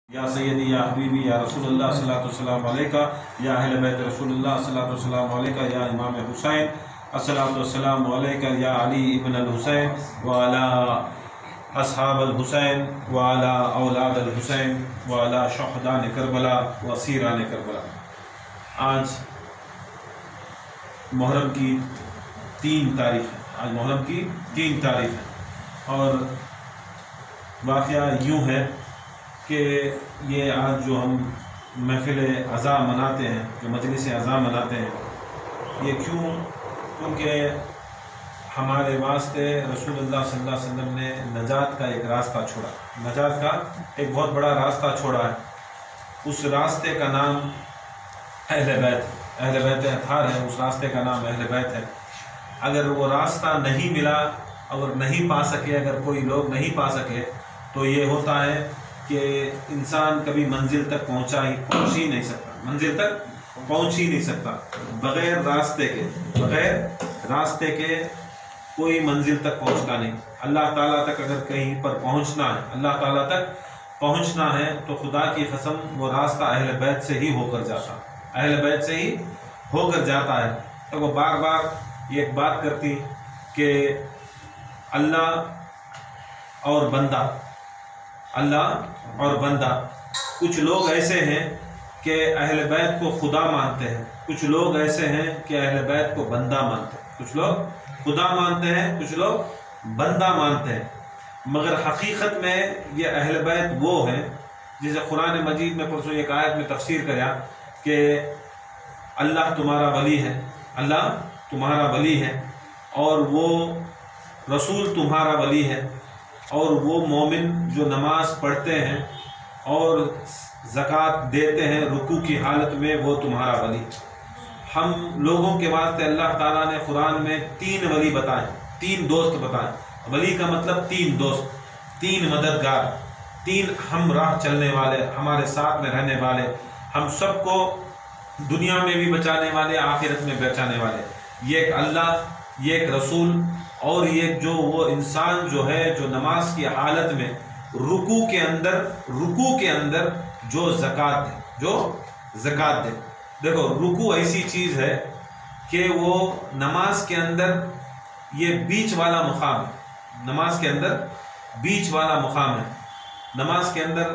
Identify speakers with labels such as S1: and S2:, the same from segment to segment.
S1: یا سیدی یا حبیبی یا رسول اللہ صلی اللہ علیہ وسلم علیکہ یا اہل بیت رسول اللہ صلی اللہ علیہ وسلم علیکہ یا امام حسین الصلاۃ والسلام علیکہ یا علی ابن الحسین وعلی اصحاب الحسین وعلی اولاد الحسین وعلی شہداء کربلا و اسیران کربلا۔ آج محرم کی 3 تاریخ ہے، آج محرم کی 3 تاریخ ہے، اور واقعہ یوں ہے کہ یہ آج جو ہم محفل عزا مناتے ہیں، جو مجلس عزا مناتے ہیں، یہ کیونکہ ہمارے واسطے رسول اللہ صلی اللہ علیہ وسلم نے نجات کا ایک راستہ چھوڑا، نجات کا ایک بہت بڑا راستہ چھوڑا ہے۔ اس راستے کا نام اہل بیت اطہار ہے، اس راستے کا نام اہل بیت ہے۔ اگر وہ راستہ نہیں ملا، اگر نہیں پا سکے، اگر کوئی لوگ نہیں پا سکے، تو یہ ہوتا ہے کہ انسان کبھی منزل تک پہنچ ہی نہیں سکتا، منزل تک پہنچ ہی نہیں سکتا۔ بغیر راستے کے کوئی منزل تک پہنچتا نہیں۔ اللہ تعالیٰ تک اگر کہیں پر پہنچنا ہے، اللہ تعالیٰ تک پہنچنا ہے، تو خدا کی قسم وہ راستہ اہل بیت سے ہی ہو کر جاتا، اہل بیت سے ہی ہو کر جاتا ہے۔ تو وہ بار بار یہ ایک بات کرتی کہ اللہ اور بندہ، کچھ لوگ ایسے ہیں کہ اہل بیت کو خدا مانتے ہیں، کچھ لوگ ایسے ہیں کہ اہل بیت کو بندہ مانتے ہیں، کچھ لوگ خدا مانتے ہیں، کچھ لوگ بندہ مانتے ہیں، مگر حقیقت میں یہ اہل بیت وہ ہیں جسے قرآن مجید میں پرسوں ایک آیت میں تفسیر کریا کہ اللہ تمہارا ولی ہے، اللہ تمہارا ولی ہے، اور وہ رسول تمہارا ولی ہے، اور وہ مومن جو نماز پڑھتے ہیں اور زکوٰۃ دیتے ہیں رکوع کی حالت میں، وہ تمہارا ولی۔ ہم لوگوں کے واسطے اللہ تعالیٰ نے قرآن میں 3 ولی بتائے، 3 دوست بتائے۔ ولی کا مطلب 3 دوست، 3 مددگار، 3 ہم راہ چلنے والے، ہمارے ساتھ میں رہنے والے، ہم سب کو دنیا میں بھی بچانے والے، آخرت میں بچانے والے۔ یہ ایک اللہ، یہ ایک رسول، اور یہ جو وہ انسان جو ہے جو نماز کی حالت میں رکوع کے اندر جو زکوٰۃ دے۔ دیکھو رکوع ایسی چیز ہے کہ وہ نماز کے اندر یہ بیچ والا مقام ہے، نماز کے اندر بیچ والا مقام ہے، نماز کے اندر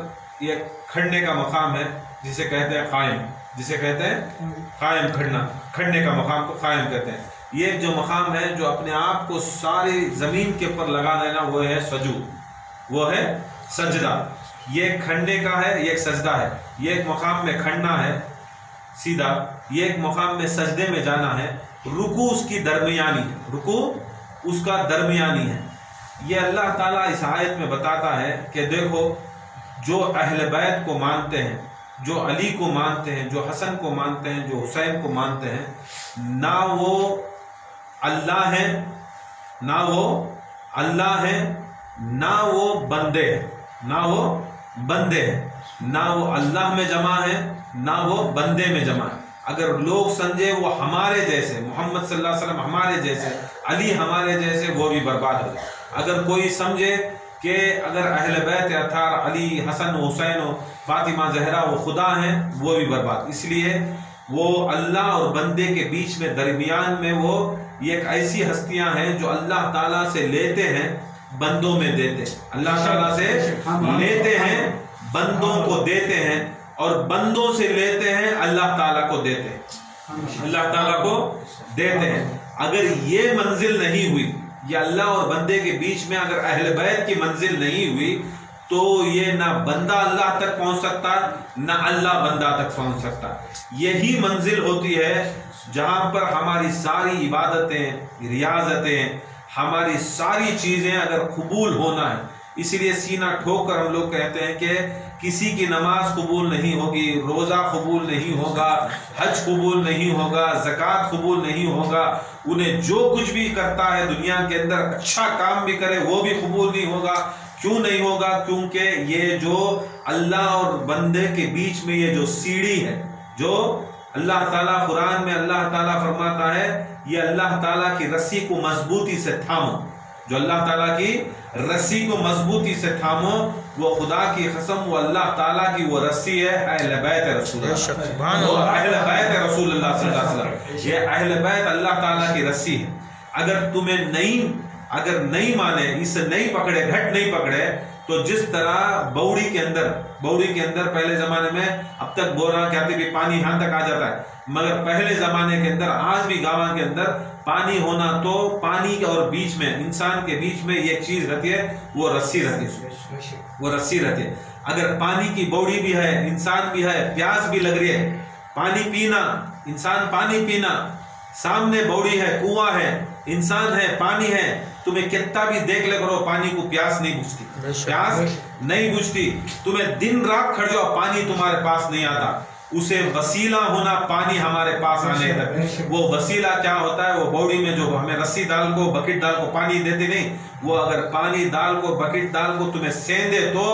S1: یہ کھڑنے کا مقام ہے جسے کہتے ہیں قائم، کھڑنے کا مقام کو قائم کہتے ہیں۔ یہ جو مقام ہے جو اپنے آپ کو ساری زمین کے اوپر لگا دینا، وہ ہے سجود، وہ ہے سجدہ۔ یہ کھڑنے کا ہے، یہ ایک سجدہ ہے۔ یہ ایک مقام میں کھڑنا ہے سیدھا، یہ ایک مقام میں سجدے میں جانا ہے۔ رکوع اس کی درمیانی ہے، رکوع اس کا درمیانی ہے۔ یہ اللہ تعالیٰ اس آیت میں بتاتا ہے کہ دیکھو جو اہل بیت کو مانتے ہیں، جو علی کو مانتے ہیں، جو حسن کو مانتے ہیں، جو حسین کو مانتے ہیں، نہ وہ اللہ ہیں، نہ وہ بندے ہیں، نہ وہ اللہ میں جمع ہے، نہ وہ بندے میں جمع ہے۔ اگر لوگ سمجھے وہ ہمارے جیسے، محمد صلی اللہ علیہ وسلم ہمارے جیسے، علی ہمارے جیسے، وہ بھی برباد ہو جائے۔ اگر کوئی سمجھے کہ اگر اہل بیت اطہار علی، حسن و حسین و فاطمہ زہرا وہ خدا ہیں، وہ بھی برباد۔ اس لیے وہ اللہ اور بندے کے بیچ میں، درمیان میں، وہ یہ ایک ایسی ہستیاں ہیں جو اللہ تعالیٰ سے لیتے ہیں، بندوں میں دیتے ہیں، اللہ تعالیٰ سے لیتے ہیں، بندوں کو دیتے ہیں، اور بندوں سے لیتے ہیں، اللہ تعالیٰ کو دیتے ہیں، اللہ تعالیٰ کو دیتے ہیں۔ اگر یہ منزل نہیں ہوئی، یہ اللہ اور بندے کے بیچ میں اگر اہل بیت کی منزل نہیں ہوئی، تو یہ نہ بندہ اللہ تک پہنچ سکتا، نہ اللہ بندہ تک پہنچ سکتا۔ یہی منزل ہوتی ہے جہاں پر ہماری ساری عبادتیں، ریاضتیں، ہماری ساری چیزیں اگر قبول ہونا ہے۔ اسی لیے سینہ ٹھوک کر ہم لوگ کہتے ہیں کہ کسی کی نماز قبول نہیں ہوگی، روزہ قبول نہیں ہوگا، حج قبول نہیں ہوگا، زکوٰۃ قبول نہیں ہوگا، انہیں جو کچھ بھی کرتا ہے دنیا کے اندر، اچھا کام بھی کرے، وہ بھی قبول نہیں ہوگا۔ کیوں نہیں ہوگا؟ کیونکہ یہ جو اللہ اور بندے کے بیچ میں یہ جو سیڑھی ہے، جو اللہ تعالیٰ قرآن میں اللہ تعالیٰ فرماتا ہے، یہ اللہ تعالیٰ کی رسی کو مضبوطی سے تھامو، جو اللہ تعالیٰ کی رسی کو مضبوطی سے تھامو، وہ خدا کی قسم وہ اللہ تعالیٰ کی وہ رسی ہے اہل بیت رسول اللہ، وہ اہل بیت رسول اللہ صلی اللہ علیہ وسلم، یہ اہل بیت اللہ تعالیٰ کی رسی ہے۔ اگر تمہیں نہیں مانے، اسے نہیں پکڑے، گھٹ نہیں پکڑے، تو جس طرح بوڑی کے اندر پہلے زمانے میں، اب تک بورا کہتے بھی پانی یہاں تک آ جاتا ہے، مگر پہلے زمانے کے اندر آج بھی گاؤں کے اندر پانی ہونا تو پانی اور بیچ میں انسان کے بیچ میں ایک چیز رہتی ہے، وہ رسی رہتی ہے۔ اگر پانی کی بوڑی بھی ہے، انسان بھی ہے، پیاس بھی لگ رہی ہے، پانی پینا، انسان پانی پینا، سامنے بوڑی ہے، کنواں ہے، انسان ہے، پانی ہے، تمہیں کتنا بھی دیکھ لے کرو پانی کو پیاس نہیں بجھتی، تمہیں دن رات کھڑے ہو پانی تمہارے پاس نہیں آتا۔ اسے وسیلہ ہونا پانی ہمارے پاس آنے تک، وہ وسیلہ کیا ہوتا ہے؟ وہ بوڑی میں جو ہمیں رسی ڈال کو، بکٹ ڈال کو پانی دیتے نہیں، وہ اگر پانی ڈال کو، بکٹ ڈال کو تمہیں سیندے تو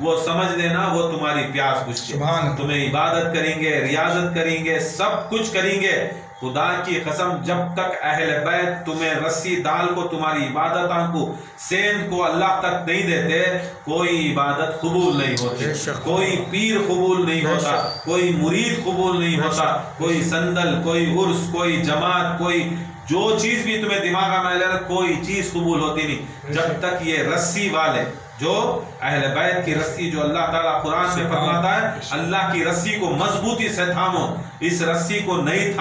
S1: وہ سمجھ لینا وہ تمہاری پیاس بجھتی۔ تمہیں عبادت کریں گے، ریاضت کریں گے، سب کچھ کریں گے، خدا کی قسم جب تک اہل بیت تمہیں رسی ڈال کو، تمہاری عبادتوں کو، سیند کو اللہ تک نہیں دیتے، کوئی عبادت قبول نہیں ہوتی، کوئی پیر قبول نہیں ہوتا، کوئی مرید قبول نہیں ہوتا، کوئی سندل، کوئی عرس، کوئی جماعت، کوئی جو چیز بھی تمہیں دماغ میں لے، کوئی چیز قبول ہوتی نہیں جب تک یہ رسی والے، جو اہل بیت کی رسی، جو اللہ تعالیٰ قرآن میں فرماتا ہے اللہ کی رسی کو مضبوطی سے تھامو، اس رسی کو نہیں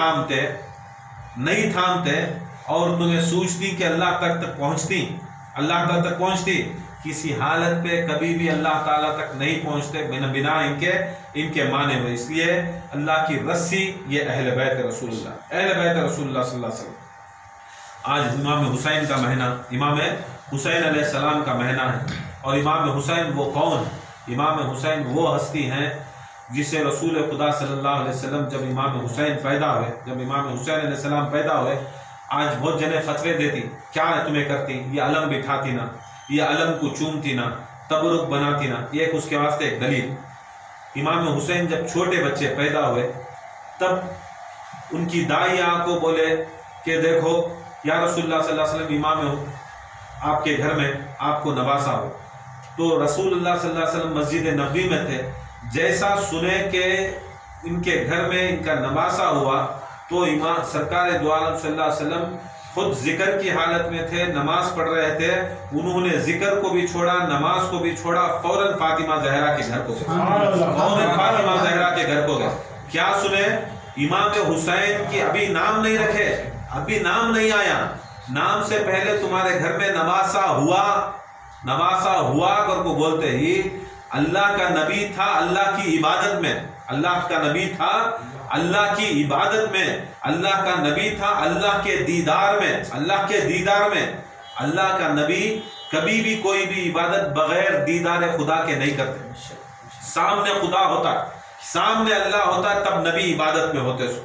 S1: تھامتے اور تمہیں سوچتی کہ اللہ تک پہنچتی، کسی حالت پہ کبھی بھی اللہ تعالیٰ تک نہیں پہنچتے بنا ان کے مانے ہوئے۔ اس لیے اللہ کی رسی یہ اہل بیت رسول اللہ صلی اللہ علیہ وسلم۔ آج امام حسین کا مہینہ، امام حسین علیہ السلام کا مہینہ ہے، اور امام حسین وہ کون؟ امام حسین وہ ہستی ہیں جسے رسول خدا صلی اللہ علیہ وسلم جب امام حسین علیہ السلام پیدا ہوئے، آج بہت جنے فتوے دیتی، کیا تمہیں کرتی؟ یہ علم بٹھاتی نا، یہ علم کو چومتی نا، تبرک بناتی نا، ایک اس کے واسطے ایک دلیل۔ امام حسین جب چھوٹے بچے پیدا ہوئے تب ان کی دائی آ کو بولے کہ دیکھو یا رسول اللہ صلی اللہ علیہ وسلم امام ہو، آپ کے گھر میں آپ کو نواسا ہو، تو رسول اللہ صلی اللہ علیہ وسلم مسجد نبوی میں تھے، جیسا سنے کہ ان کے گھر میں ان کا نواسا ہوا تو امام سرکار دو عالم صلی اللہ علیہ وسلم خود ذکر کی حالت میں تھے، نماز پڑھ رہے تھے، انہوں نے ذکر کو بھی چھوڑا، نماز کو بھی چھوڑا، فوراً فاطمہ زہرا کے گھر کو گئے، کیا سنے؟ امام حسین کی ابھی نام نہیں رکھے، ابھی نام نہیں آیا، نام سے پہلے تمہارے گھر میں نواسا ہوا کر کو بولتے ہی اللہ کا نبی تھا اللہ کی عبادت میں، اللہ کا نبی تھا اللہ کی عبادت میں، اللہ کا نبی تھا اللہ کے دیدار میں، اللہ کا نبی کبھی بھی کوئی بھی عبادت بغیر دیدار خدا کے نہیں کرتے۔ سامنے خدا ہوتا، سامنے اللہ ہوتا تب نبی عبادت میں ہوتے سو،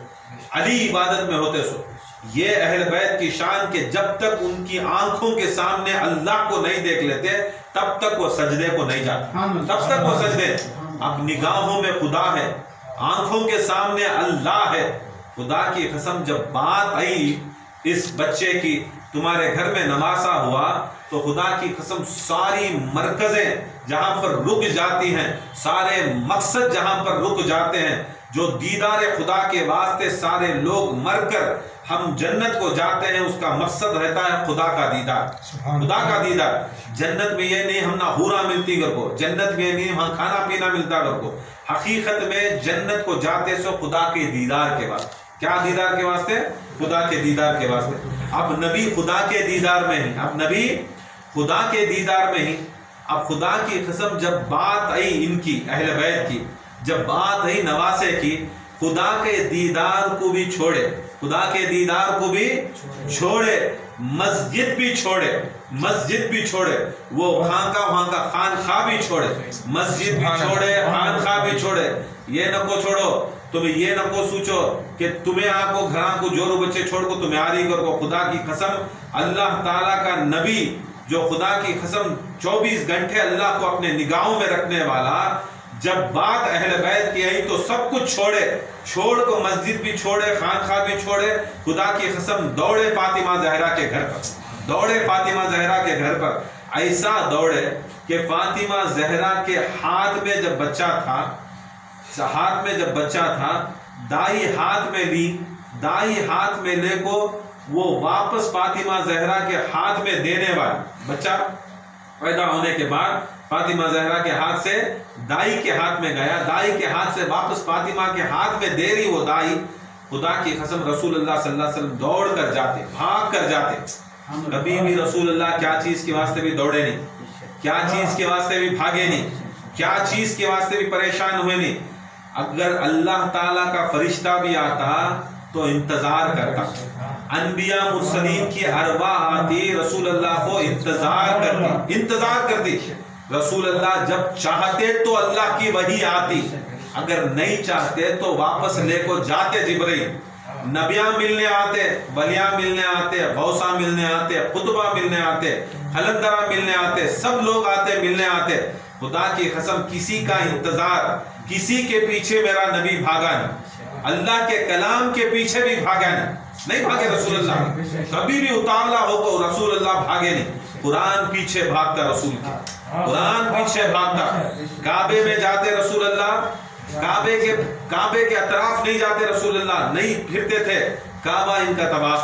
S1: علی عبادت میں ہوتے سو۔ یہ اہل بیت کی شان کہ جب تک ان کی آنکھوں کے سامنے اللہ کو نہیں دیکھ لیتے تب تک وہ سجدے کو نہیں جاتے، تب تک وہ سجدے، اب نگاہوں میں خدا ہے، آنکھوں کے سامنے اللہ ہے۔ خدا کی قسم جب بات آئی اس بچے کی، تمہارے گھر میں نواسا ہوا، تو خدا کی قسم ساری مرکزیں جہاں پر رک جاتی ہیں، سارے مقصد جہاں پر رک جاتے ہیں، جو دیدار خدا کے واسطے سارے لوگ مر کر ہم جنت کو جاتے ہیں، اس کا مقصد رہتا ہے خدا کا دیدار، خدا کا دیدار۔ جنت میں یہ نہیں ہم نہ حورا ملتی گھر کو، جنت میں نہیں ہم کھانا پینا ملتا گھر کو، حقیقت میں جنت کو جاتے سو خدا کے دیدار کے واسطے۔ کیا دیدار کے واسطے؟ خدا کے دیدار کے واسطے۔ اب نبی خدا کے دیدار میں ہی، اب نبی خدا کے دیدار میں ہی، اب خدا کی قسم جب بات آئی ان کی اہل بیت کی، جب بات آئی نواسے کی، خدا کے دیدار کو بھی چھوڑے، خدا کے دیدار کو بھی چھوڑے، مسجد بھی چھوڑے، وہ وہاں کا خانخواہ بھی چھوڑے، مسجد بھی چھوڑے، خانخواہ بھی چھوڑے۔ یہ نہ کو چھوڑو، تمہیں یہ نہ کو سوچو کہ تمہیں آپ کو گھراں کو جورو بچے چھوڑ کو تمہیں آری کر کو۔ خدا کی قسم اللہ تعالیٰ کا نبی جو خدا کی قسم 24 گھنٹے اللہ کو اپنے نگاہوں میں رکھنے والا، جب بات اہل بیت کی آئی تو سب کچھ چھوڑ کو مسجد بھی چھوڑے، خانخواہ بھی چھوڑے، خدا کی قسم دوڑے فاطمہ زہرا کے گھر پر۔ دوڑے فاطمہ زہرا کے گھر پر، ایسا دوڑے کہ فاطمہ زہرا کے ہاتھ میں جب بچہ تھا دائی ہاتھ میں لی، دائی ہاتھ میں لے کو وہ واپس فاطمہ زہرا کے ہاتھ میں دینے والی، بچہ پیدا ہونے کے بعد فاطمہ زہرا کے ہاتھ سے دائی کے ہاتھ میں گیا، دائی کے ہاتھ سے واپس فاطمہ کے ہاتھ میں دے رہی وہ دائی، خدا کی قسم رسول اللہ صلی اللہ علیہ وسلم دوڑ کر جاتے، بھاگ کر جاتے. کبھی بھی رسول اللہ کیا چیز کے واسطے بھی دوڑے نہیں، کیا چیز کے واسطے بھی بھاگے نہیں، کیا چیز کے واسطے بھی پریشان ہوئے نہیں. اگر اللہ تعالیٰ کا فرشتہ بھی آتا تو انتظار کرتا، انبیاء مرسلین کی ارواح آتی رسول اللہ کو انتظار کرتی. رسول اللہ جب چاہتے تو اللہ کی وحی آتی، اگر نہیں چاہتے تو واپس لے کو جاتے جبرائیل. نبیاں ملنے آتے، ولیاں ملنے آتے، غوثہ ملنے آتے، قطبہ ملنے آتے، حلندرہ ملنے آتے، سب لوگ آتے ملنے آتے. خدا کی قسم کسی کا انتظار، کسی کے پیچھے میرا نبی بھاگا نہیں، اللہ کے کلام کے پیچھے بھی بھاگا نہیں بھاگے رسول اللہ. کبھی بھی اتاولا ہو تو رسول اللہ بھاگے نہیں، قرآن پیچھے بھاگتا، رسول کی قرآن پیچھے بھاگتا. کعبے میں جاتے رسول اللہ، کعبے کے اطراف نہیں جاتے رسول اللہ، نہیں پھرتے تھے، کعبہ ان کا طواف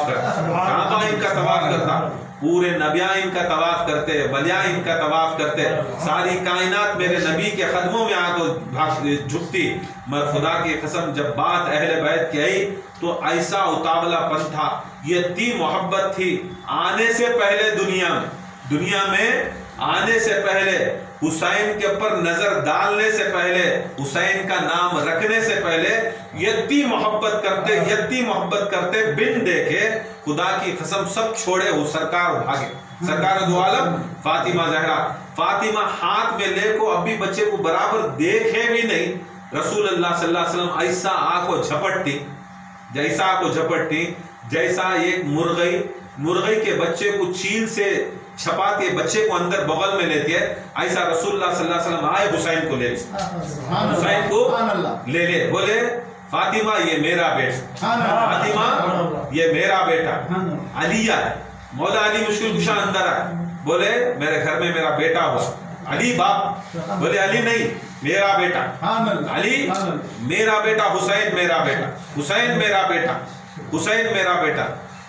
S1: کرتا، پورے نبیاں ان کا طواف کرتے، ولیاں ان کا طواف کرتے، ساری کائنات میرے نبی کے قدموں میں آ کو جھکتی. مگر خدا کی قسم جب بات اہل بیت کی آئی تو ایسا اتاولا پن تھا، یہ اتنی محبت تھی. آنے سے پہلے دنیا میں آنے سے پہلے، حسین کے اوپر نظر ڈالنے سے پہلے، حسین کا نام رکھنے سے پہلے یتی محبت کرتے بن دیکھے خدا کی قسم سب چھوڑے وہ سرکار بھاگے. سرکار دو عالم فاطمہ زہرا، فاطمہ ہاتھ میں لے کو ابھی بچے کو برابر دیکھے بھی نہیں. رسول اللہ صلی اللہ علیہ وسلم ایسا آنکھ کو جھپٹتی جیسا ایک مرغی کے بچے کو چیل سے چھپاتی ہے، بچے کو اندر بغل میں لیتی ہے، ایسا رسول اللہ صلی اللہ علیہ وسلم آئے حسین کو لے بولے فاطمہ یہ میرا بیٹا، فاطمہ یہ میرا بیٹا. علی ہے، مولا علی مشکل کشا اندر ہے، بولے میرے گھر میں میرا بیٹا ہوا. علی باپ، بولے علی نہیں میرا بیٹا، علی میرا بیٹا، حسین میرا بیٹا، حسین میرا بیٹا، حسین میرا بیٹا.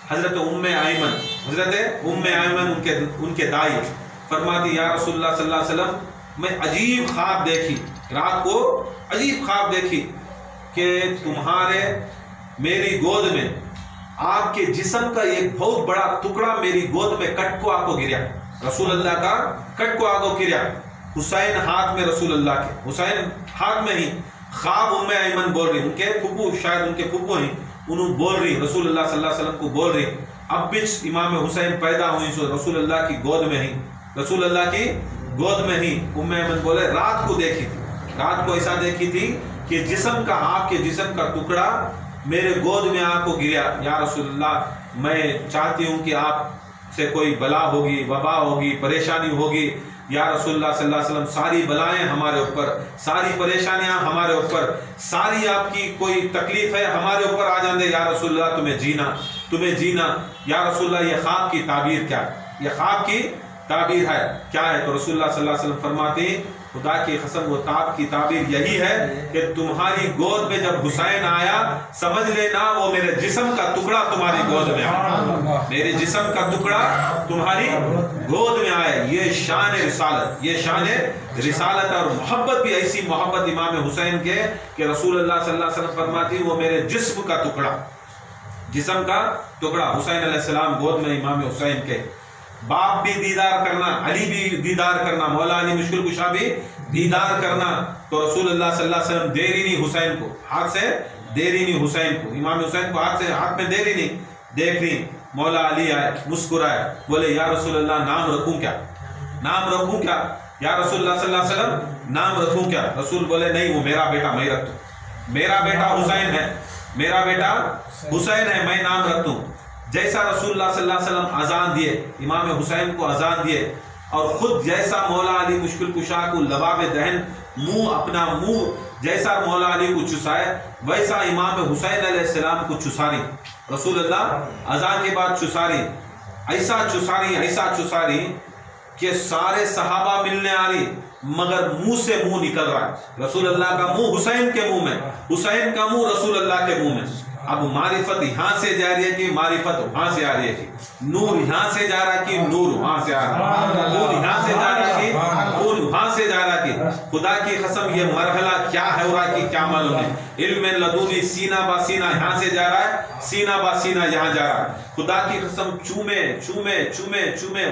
S1: حضرت ام ایمن ان کے دائی فرماتی یا رسول اللہ صلی اللہ علیہ وسلم میں عجیب خواب دیکھی، رات کو عجیب خواب دیکھی کہ تمہارے میری گود میں آپ کے جسم کا ایک بہت بڑا ٹکڑا میری گود میں کٹ کو آ کو گریا، رسول اللہ کا کٹ کو آ کو گریا. حسین ہاتھ میں، رسول اللہ کے حسین ہاتھ میں ہی. خواب ام ایمن بول رہی، ان کے پھپھو، شاید ان کے پھپھو ہی، انہوں بول رہی رسول اللہ صلی اللہ علیہ وسلم کو بول رہی اب بچ امام حسین پیدا ہوئی سو رسول اللہ کی گود میں ہی، رسول اللہ کی گود میں ہی. ام ایمن بولے رات کو دیکھی تھی، رات کو ایسا دیکھی تھی کہ جسم کا، آپ کے جسم کا ٹکڑا میرے گود میں آ کو گریا. یا رسول اللہ میں چاہتی ہوں کہ آپ سے کوئی بلا ہوگی، وبا ہوگی، پریشانی ہوگی. یا رسول اللہ صلی اللہ علیہ وسلم ساری بلائیں ہمارے اوپر، ساری پریشانیاں ہمارے اوپر، ساری آپ کی کوئی تکلیف ہے ہمارے اوپر آ جاندے. یا رسول اللہ تمہیں جینا. یا رسول اللہ یہ خواب کی تعبیر کیا ہے؟ یہ خواب کی تعبیر ہے کیا ہے؟ تو رسول اللہ صلی اللہ علیہ وسلم فرماتے ہیں خدا کی قسم وہ تاب کی تعبیر یہی ہے کہ تمہاری گود میں جب حسین آیا سمجھ لینا وہ میرے جسم کا ٹکڑا تمہاری گود میں آیا، میرے جسم کا ٹکڑا تمہاری گود میں آئے. یہ شان رسالت، یہ شان رسالت اور محبت بھی ایسی محبت امام حسین کے کہ رسول اللہ صلی اللہ علیہ وسلم فرماتی وہ میرے جسم کا ٹکڑا، جسم کا ٹکڑا. حسین علیہ السلام گود میں امام حسین کے، باپ بھی دیدار کرنا، علی بھی دیدار کرنا، مولا علی مشکل کشا بھی دیدار کرنا. تو رسول اللہ صلی اللہ علیہ وسلم دیری نہیں حسین کو، ہاتھ سے دیری نہیں حسین کو، امام حسین کو ہاتھ میں دیری نہیں. دیکھ رہی مولا علی آئے، مسکرائے، بولے یا رسول اللہ نام رکھوں کیا؟ یا رسول اللہ صلی اللہ علیہ وسلم نام رکھوں کیا؟ رسول بولے نہیں وہ میرا بیٹا میں رکھ دوں، میرا بیٹا حسین ہے، میں نام رکھ دوں. جیسا رسول اللہ صلی اللہ علیہ وسلم اذان دیے، امام حسین کو اذان دیے، اور خود جیسا مولا علی مشکل کشا کو لباب دہن اپنا منہ جیسا مولا علی کو چسائے ویسا امام حسین علیہ السلام کو چساری. رسول اللہ اذان کے بعد چساری. ایسا چساری کہ سارے صحابہ ملنے آ رہی مگر منہ سے منہ نکل رہا ہے، رسول اللہ کا منہ حسین کے منہ میں، حسین کا منہ رسول اللہ کے منہ میں. اب معرفت یہاں سے جا رہی ہے کہ معرفت وہاں سے آ رہی ہے کہ نور یہاں سے جا رہا کہ نور وہاں سے آ رہا ہے، نور یہاں سے جا رہا کہ نور وہاں سے جا رہا کہ خدا کی قسم یہ مرحلہ کیا ہے ہو رہا کہ کیا معلوم ہے. علم لدنی سینہ با سینہ یہاں سے جا رہا ہے، سینہ با سینہ یہاں جا رہا ہے. خدا کی قسم چومے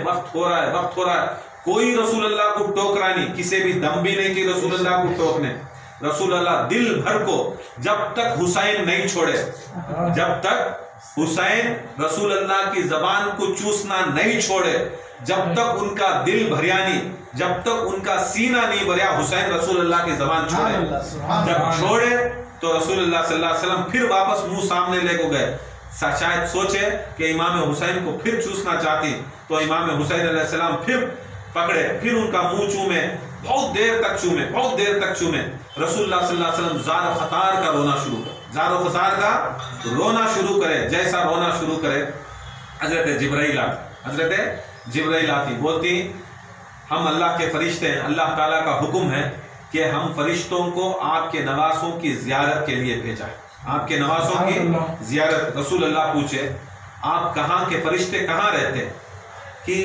S1: وقت ہو رہا ہے. کوئی رسول اللہ کو ٹوک رہا نہیں، کسی بھی دم بھی نہیں کہ رسول اللہ کو ٹوکنے. رسول اللہ دل بھر کو جب تک حسین نہیں چھوڑے، جب تک حسین رسول اللہ کی زبان کو چوسنا نہیں چھوڑے، جب تک ان کا دل بھریا نہیں، جب تک ان کا سینہ نہیں بھریا، حسین رسول اللہ کی زبان چھوڑے. جب چھوڑے تو رسول اللہ صلی اللہ علیہ وسلم پھر واپس منہ سامنے لے کو گئے. شاید سوچے کہ امام حسین کو پھر چوسنا چاہتی تو امام حسین علیہ السلام پھر پکڑے، پھر ان کا منہ چومے، بہت دیر تک چومے. رسول اللہ صلی اللہ علیہ وسلم زار و خطار کا رونا شروع کرے. جیسا رونا شروع کرے حضرت جبرائیل آتی بولتی ہم اللہ کے فرشتے ہیں، اللہ تعالیٰ کا حکم ہے کہ ہم فرشتوں کو آپ کے نواسوں کی زیارت کے لیے بھیجا ہے. آپ کے نواسوں کی زیارت. رسول اللہ پوچھے آپ کہاں کے فرشتے کہاں رہتے؟ کہ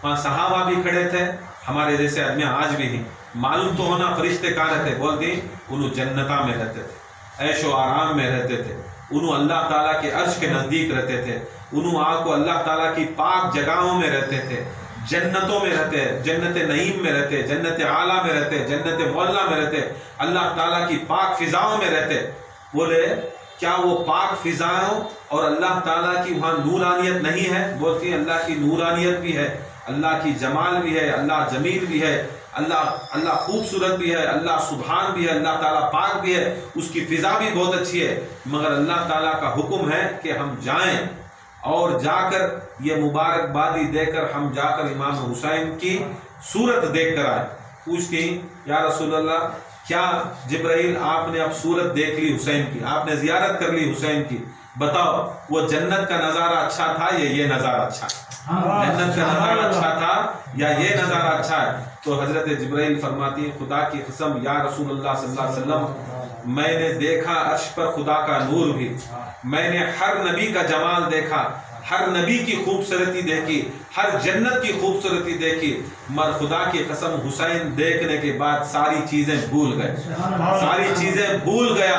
S1: وہاں صحابہ بھی کھڑے تھے، ہمارے جیسے آدمی آج بھی ہیں. معلوم تو ہونا فرشتے کہاں رہتے؟ بولتی انہوں جنتا میں رہتے تھے، عیش و آرام میں رہتے تھے، انہوں اللہ تعالیٰ کے عرش کے نزدیک رہتے تھے، انہوں آپ کو اللہ تعالیٰ کی پاک جگہوں میں رہتے تھے، جنتوں میں رہتے، جنت نعیم میں رہتے، جنت اعلیٰ میں رہتے، جنت معلیٰ میں رہتے، اللہ تعالیٰ کی پاک فضاؤں میں رہتے. بولے کیا وہ پاک فضاؤں اور اللہ تعالیٰ کی وہاں نورانیت نہیں ہے؟ بولتی اللہ کی نورانیت بھی ہے، اللہ کی جمال بھی ہے، اللہ جمیل بھی ہے، اللہ خوبصورت بھی ہے، اللہ سبحان بھی ہے، اللہ تعالیٰ پاک بھی ہے، اس کی فضا بھی بہت اچھی ہے. مگر اللہ تعالیٰ کا حکم ہے کہ ہم جائیں اور جا کر یہ مبارکبادی دے کر ہم جا کر امام حسین کی صورت دیکھ کر آئے. پوچھتی یا رسول اللہ کیا جبرائیل آپ نے اب صورت دیکھ لی حسین کی، آپ نے زیارت کر لی حسین کی، بتاؤ وہ جنت کا نظارہ اچھا تھا یا یہ نظارہ اچھا ہے؟ جنت کا نظارہ اچھا تھا یا یہ نظارہ اچھا ہے؟ تو حضرت جبرائیل فرماتی خدا کی قسم یا رسول اللہ صلی اللہ علیہ وسلم میں نے دیکھا عرش پر خدا کا نور بھی، میں نے ہر نبی کا جمال دیکھا، ہر نبی کی خوبصورتی دیکھی، ہر جنت کی خوبصورتی دیکھی، مگر خدا کی قسم حسین دیکھنے کے بعد ساری چیزیں بھول گیا.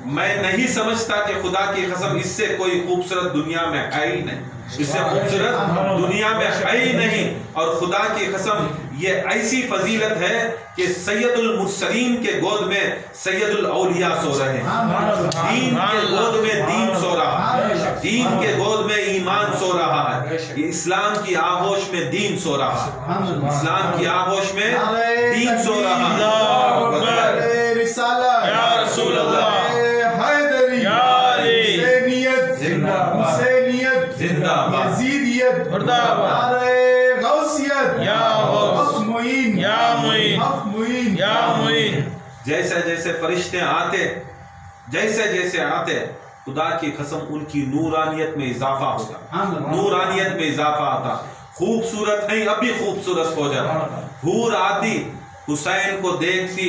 S1: میں نہیں سمجھتا کہ خدا کی قسم اس سے کوئی خوبصورت دنیا میں ہے ہی نہیں، اس سے خوبصورت دنیا میں ہے ہی نہیں. اور خدا کی قسم یہ ایسی فضیلت ہے کہ سید المرسلین کے گود میں سید الاولیاء سو رہے ہیں، دین کے گود میں دین سو رہا ہے، دین کے گود میں ایمان سو رہا ہے، اسلام کی آغوش میں دین سو رہا ہے، اسلام کی آغوش میں دین سو رہا ہے. یا رسول اللہ جیسے جیسے فرشتے آتے، جیسے جیسے آتے خدا کی قسم ان کی نورانیت میں اضافہ ہوتا، نورانیت میں اضافہ آتا. خوبصورت نہیں اب بھی خوبصورت ہو جاتا. حور آتی حسین کو دیکھتی،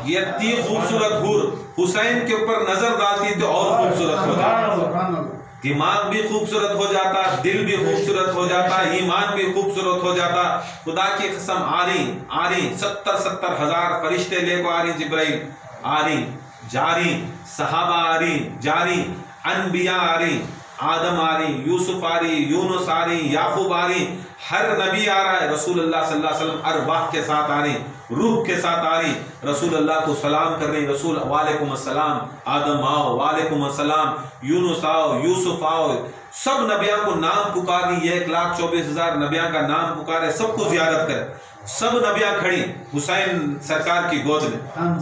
S1: یہ اتنی خوبصورت حور حسین کے اوپر نظر ڈالتی تو اور خوبصورت ہو جاتا. دماغ بھی خوبصورت ہو جاتا، دل بھی خوبصورت ہو جاتا، ایمان بھی خوبصورت ہو جاتا. خدا کی قسم آ رہی 70 ہزار فرشتے لے کو آ رہی، جبرائیل آ رہی جا رہی، صحابہ آ رہی جا رہی، انبیاء آ رہی، آدم آ رہی، یوسف آ رہی، یونس آ رہی، یعقوب آ رہی، ہر نبی آ رہا ہے. رسول اللہ صلی اللہ علیہ وسلم ارواح کے ساتھ آ رہی، روح کے ساتھ آ رہی، رسول اللہ کو سلام کر رہی. رسول وعلیکم السلام، آدم آؤ، وعلیکم السلام، یونس آؤ، یوسف آؤ. سب نبیوں کو نام پکاری، 1,24,000 نبیوں کا نام پکارے، سب کو زیارت کرے. سب نبیاں کھڑی حسین سرکار کی گود میں،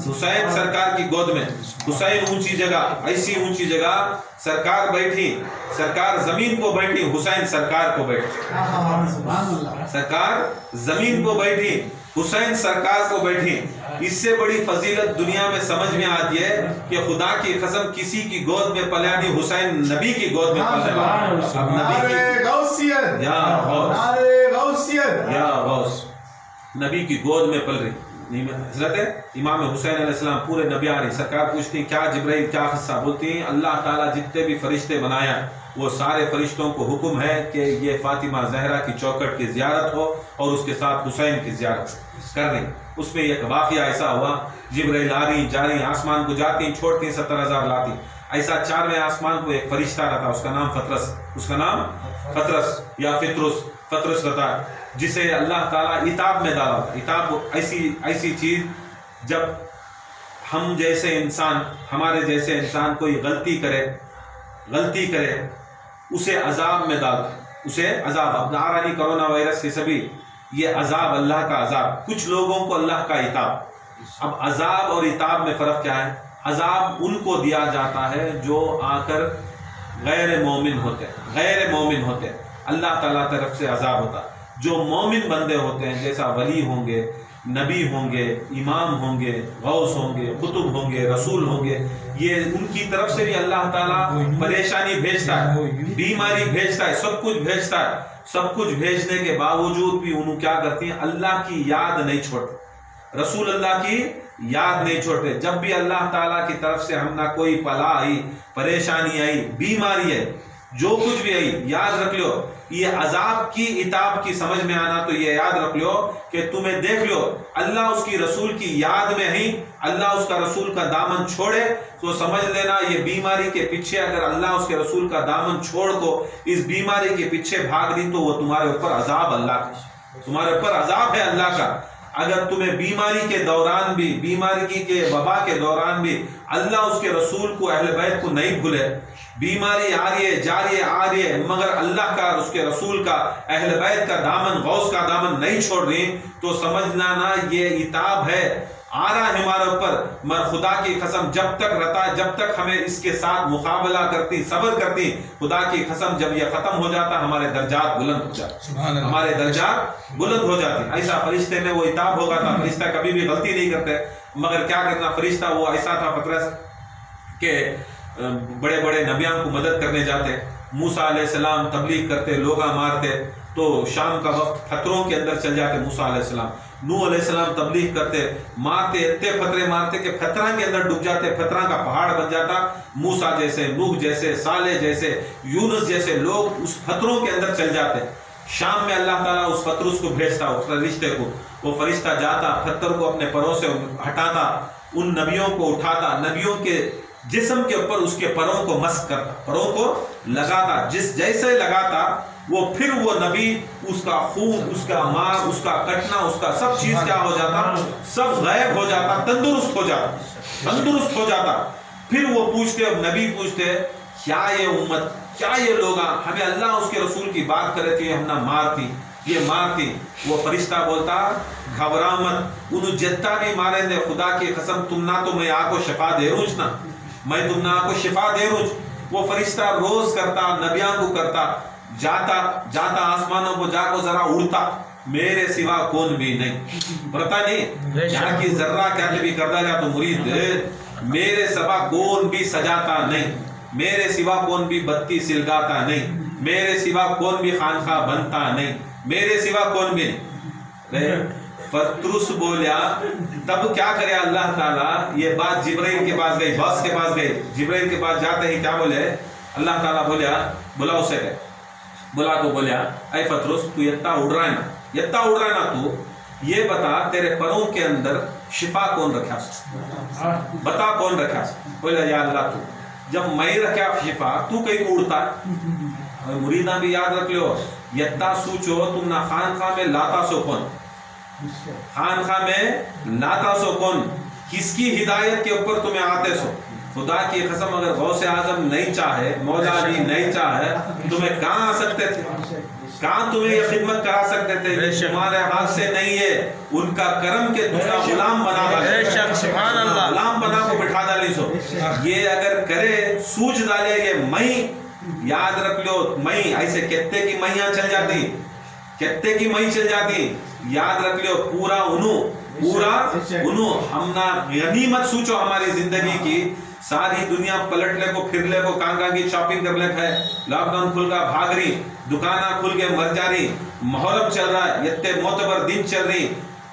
S1: حسین سرکار کی گود میں. حسین اونچی جگہ، ایسی اونچی جگہ سرکار بیٹھی، سرکار زمین کو بیٹھی، حسین سرکار کو بیٹھی، سرکار زمین کو بیٹھی، حسین سرکار کو بیٹھی. اس سے بڑی فضیلت دنیا میں سمجھ میں آتی ہے کہ خدا کی قسم کسی کی گود میں پلے نہیں، حسین نبی کی گود میں پلنے نبی کی گود میں پل رہی. حضرت امام حسین علیہ السلام پورے نبی آ رہی. سرکار پوچھتی ہیں کیا جبرائیل کیا قصہ؟ بولتی ہیں اللہ تعالیٰ جتنے بھی فرشتے بنایا وہ سارے فرشتوں کو حکم ہے کہ یہ فاطمہ زہرا کی چوکٹ کی زیارت ہو اور اس کے ساتھ حسین کی زیارت کر رہی. اس میں ایک واقعہ ایسا ہوا، جبرائیل آ رہی جا رہی، آسمان کو جاتی چھوڑتی 70,000 لاتی. ایسا 4ویں آسمان کو ایک فرشتہ رہتا، اس کا نام فطرس، اس کا نام فطرس یا فطرس رہتا ہے، جسے اللہ تعالیٰ عتاب میں ڈالا. عتاب ایسی چیز جب ہم جیسے انسان، ہمارے جیسے انسان کوئی غلطی کرے اسے عذاب میں ڈالتا، اسے عذاب. اب آرانی کرونا وائرس کے سبھی یہ عذاب، اللہ کا عذاب، کچھ لوگوں کو اللہ کا عتاب. اب عذاب اور عتاب میں فرق کیا ہے؟ عذاب ان کو دیا جاتا ہے جو آ کر غیر مومن ہوتے، اللہ تعالیٰ طرف سے عذاب ہوتا. جو مومن بندے ہوتے ہیں جیسا ولی ہوں گے، نبی ہوں گے، امام ہوں گے، غوث ہوں گے، قطب ہوں گے، رسول ہوں گے، یہ ان کی طرف سے بھی اللہ تعالیٰ پریشانی بھیجتا ہے، بیماری بھیجتا ہے، سب کچھ بھیجتا ہے. سب کچھ بھیجنے کے باوجود بھی انہوں کیا کرتی ہیں؟ اللہ کی یاد نہیں چھوڑتے، رسول اللہ کی یاد نہیں چھوڑتے. جب بھی اللہ تعالیٰ کی طرف سے ہم نہ کوئی بلا آئی، پریشانی آئی، بیماری ہے، جو کچھ بھی آئی، یاد رکھ لو یہ عذاب کی عتاب کی سمجھ میں آنا تو یہ یاد رکھ لو کہ تمہیں دیکھ لو اللہ اس کی رسول کی یاد میں ہی، اللہ اس کا رسول کا دامن چھوڑے تو سمجھ لینا یہ بیماری کے پیچھے، اگر اللہ اس کے رسول کا دامن چھوڑ کو اس بیماری کے پیچھے بھاگ دی تو وہ تمہارے اوپر عذاب اللہ کا، تمہارے اوپر عذاب ہے اللہ کا. اگر تمہیں بیماری کے دوران بھی، بیماری کے وبا کے دوران بھی اللہ اس کے رسول کو، اہل بیت کو نہیں بھولے، بیماری آ رہی ہے، جا رہی ہے، آ رہی ہے، مگر اللہ کا، اس کے رسول کا، اہل بیت کا دامن، غوث کا دامن نہیں چھوڑ رہی تو سمجھنا نا یہ عتاب ہے، آ رہا ہے ہمارے اوپر. مگر خدا کی قسم جب تک رہتا، جب تک ہمیں اس کے ساتھ مقابلہ کرتی، صبر کرتی، خدا کی قسم جب یہ ختم ہو جاتا ہمارے درجات بلند ہو جاتے، ہمارے درجات بلند ہو جاتے. ایسا فرشتے میں وہ عتاب ہوگا تھا. فرشتہ کبھی بھی غلطی نہیں کرتے، مگر کیا کرنا، فرشتہ وہ ایسا تھا فطرس کہ بڑے بڑے نبیوں کو مدد کرنے جاتے. موسیٰ علیہ السلام تبلیغ کرتے، لوگا مارتے تو شام کا وقت خطروں کے اندر چل جاتے موسیٰ علیہ السلام. نوح علیہ السلام تبلیغ کرتے، مارتے، اتنے خطرے مارتے کہ خطرہ کے اندر ڈوب جاتے، خطرہ کا پہاڑ بن جاتا. موسیٰ جیسے، نوح جیسے، صالح جیسے، یونس جیسے لوگ اس خطروں کے اندر چل جاتے. شام میں اللہ تعالیٰ اس فطرس کو بھیجتا، اس فرشتے کو. وہ فرشتہ جاتا، پتھر کو اپنے پروں سے ہٹاتا، ان نبیوں کو اٹھاتا، نبیوں کے جسم کے اوپر اس کے پروں کو مسح کرتا، پروں کو لگاتا. جیسے لگاتا وہ پھر وہ نبی، اس کا خون، اس کا مار، اس کا کٹنا، اس کا سب چیز کیا ہو جاتا، سب غائب ہو جاتا، تندرست ہو جاتا. پھر وہ پوچھتے، اب نبی پوچھتے کیا یہ امت، کیا یہ لوگ ہمیں اللہ اس کے رسول کی بات کرے تھے، ہم نہ مارتی، یہ مارتی. وہ فرشتہ بولتا گھبرا مت، انہوں جتنا بھی مارے دے، خدا کی قسم تم نہ تو میں آپ کو شفا دے روچ نا، میں تم نہ آپ کو شفا دے روچ. وہ فرشتہ روز کرتا، نبیوں کو کرتا، جاتا آسمانوں کو جا کو ذرا اڑتا، میرے سوا کون بھی نہیں، پتہ نہیں یہاں کی ذرہ کیا بھی کرتا جا تو مرید، میرے سوا کون بھی سجاتا نہیں، میرے سوا کون بھی بتی سلگاتا نہیں، میرے سوا کون بھی خانخواہ بنتا نہیں، میرے سوا کون بھی نہیں. فطرس بولیا، تب کیا کرے اللہ تعالیٰ، یہ بات جبرائیل کے پاس گئی، باس کے پاس گئی. جبرائیل کے پاس جاتے ہی کیا بولے اللہ تعالیٰ، بولیا بلا اسے کہ بلا تو بولیا اے فطرس تو یتا اڑ رہا ہے نا، تو یہ بتا تیرے پروں کے اندر شفا کون رکھا، بتا کون رکھا. بولیا یا اللہ تو، جب میں رکھا شفا تو کہیں کو اڑتا ہے. مریداں بھی یاد رکھ لو، یتا سوچو تم نہ خانخواہ میں لاتا سو کون، خانخواہ میں لاتا سو کون، کس کی ہدایت کے اوپر تمہیں آتے سو. خدا کی قسم اگر غوث اعظم نہیں چاہے، مولا علی نہیں چاہے، تمہیں کہاں آ سکتے تھے، کہاں تمہیں یہ خدمت کرا سکتے تھے. تمہارے ہاتھ سے نہیں ہے، ان کا کرم کے تمہیں غلام بنا ڈالے، غلام بنا کو بٹھا ڈالی سو. یہ اگر کرے سوچ ڈالے یہ میں، یاد رکھ لو میں ایسے کتے کی مہیاں چل جاتی، کتے کی مہی چل جاتی. یاد رکھ لو پورا انہوں پورا انہوں ہم نہ غنیمت سوچو ہماری زندگی کی، ساری دنیا پلٹ لے کو پھر لے کو کہاں کی شاپنگ کر لے ہے، لاک ڈاؤن کھل کا بھاگ رہی، دکانہ کھل کے مر جا رہی، محرم چل رہا ہے، یتے معتبر دن چل رہی،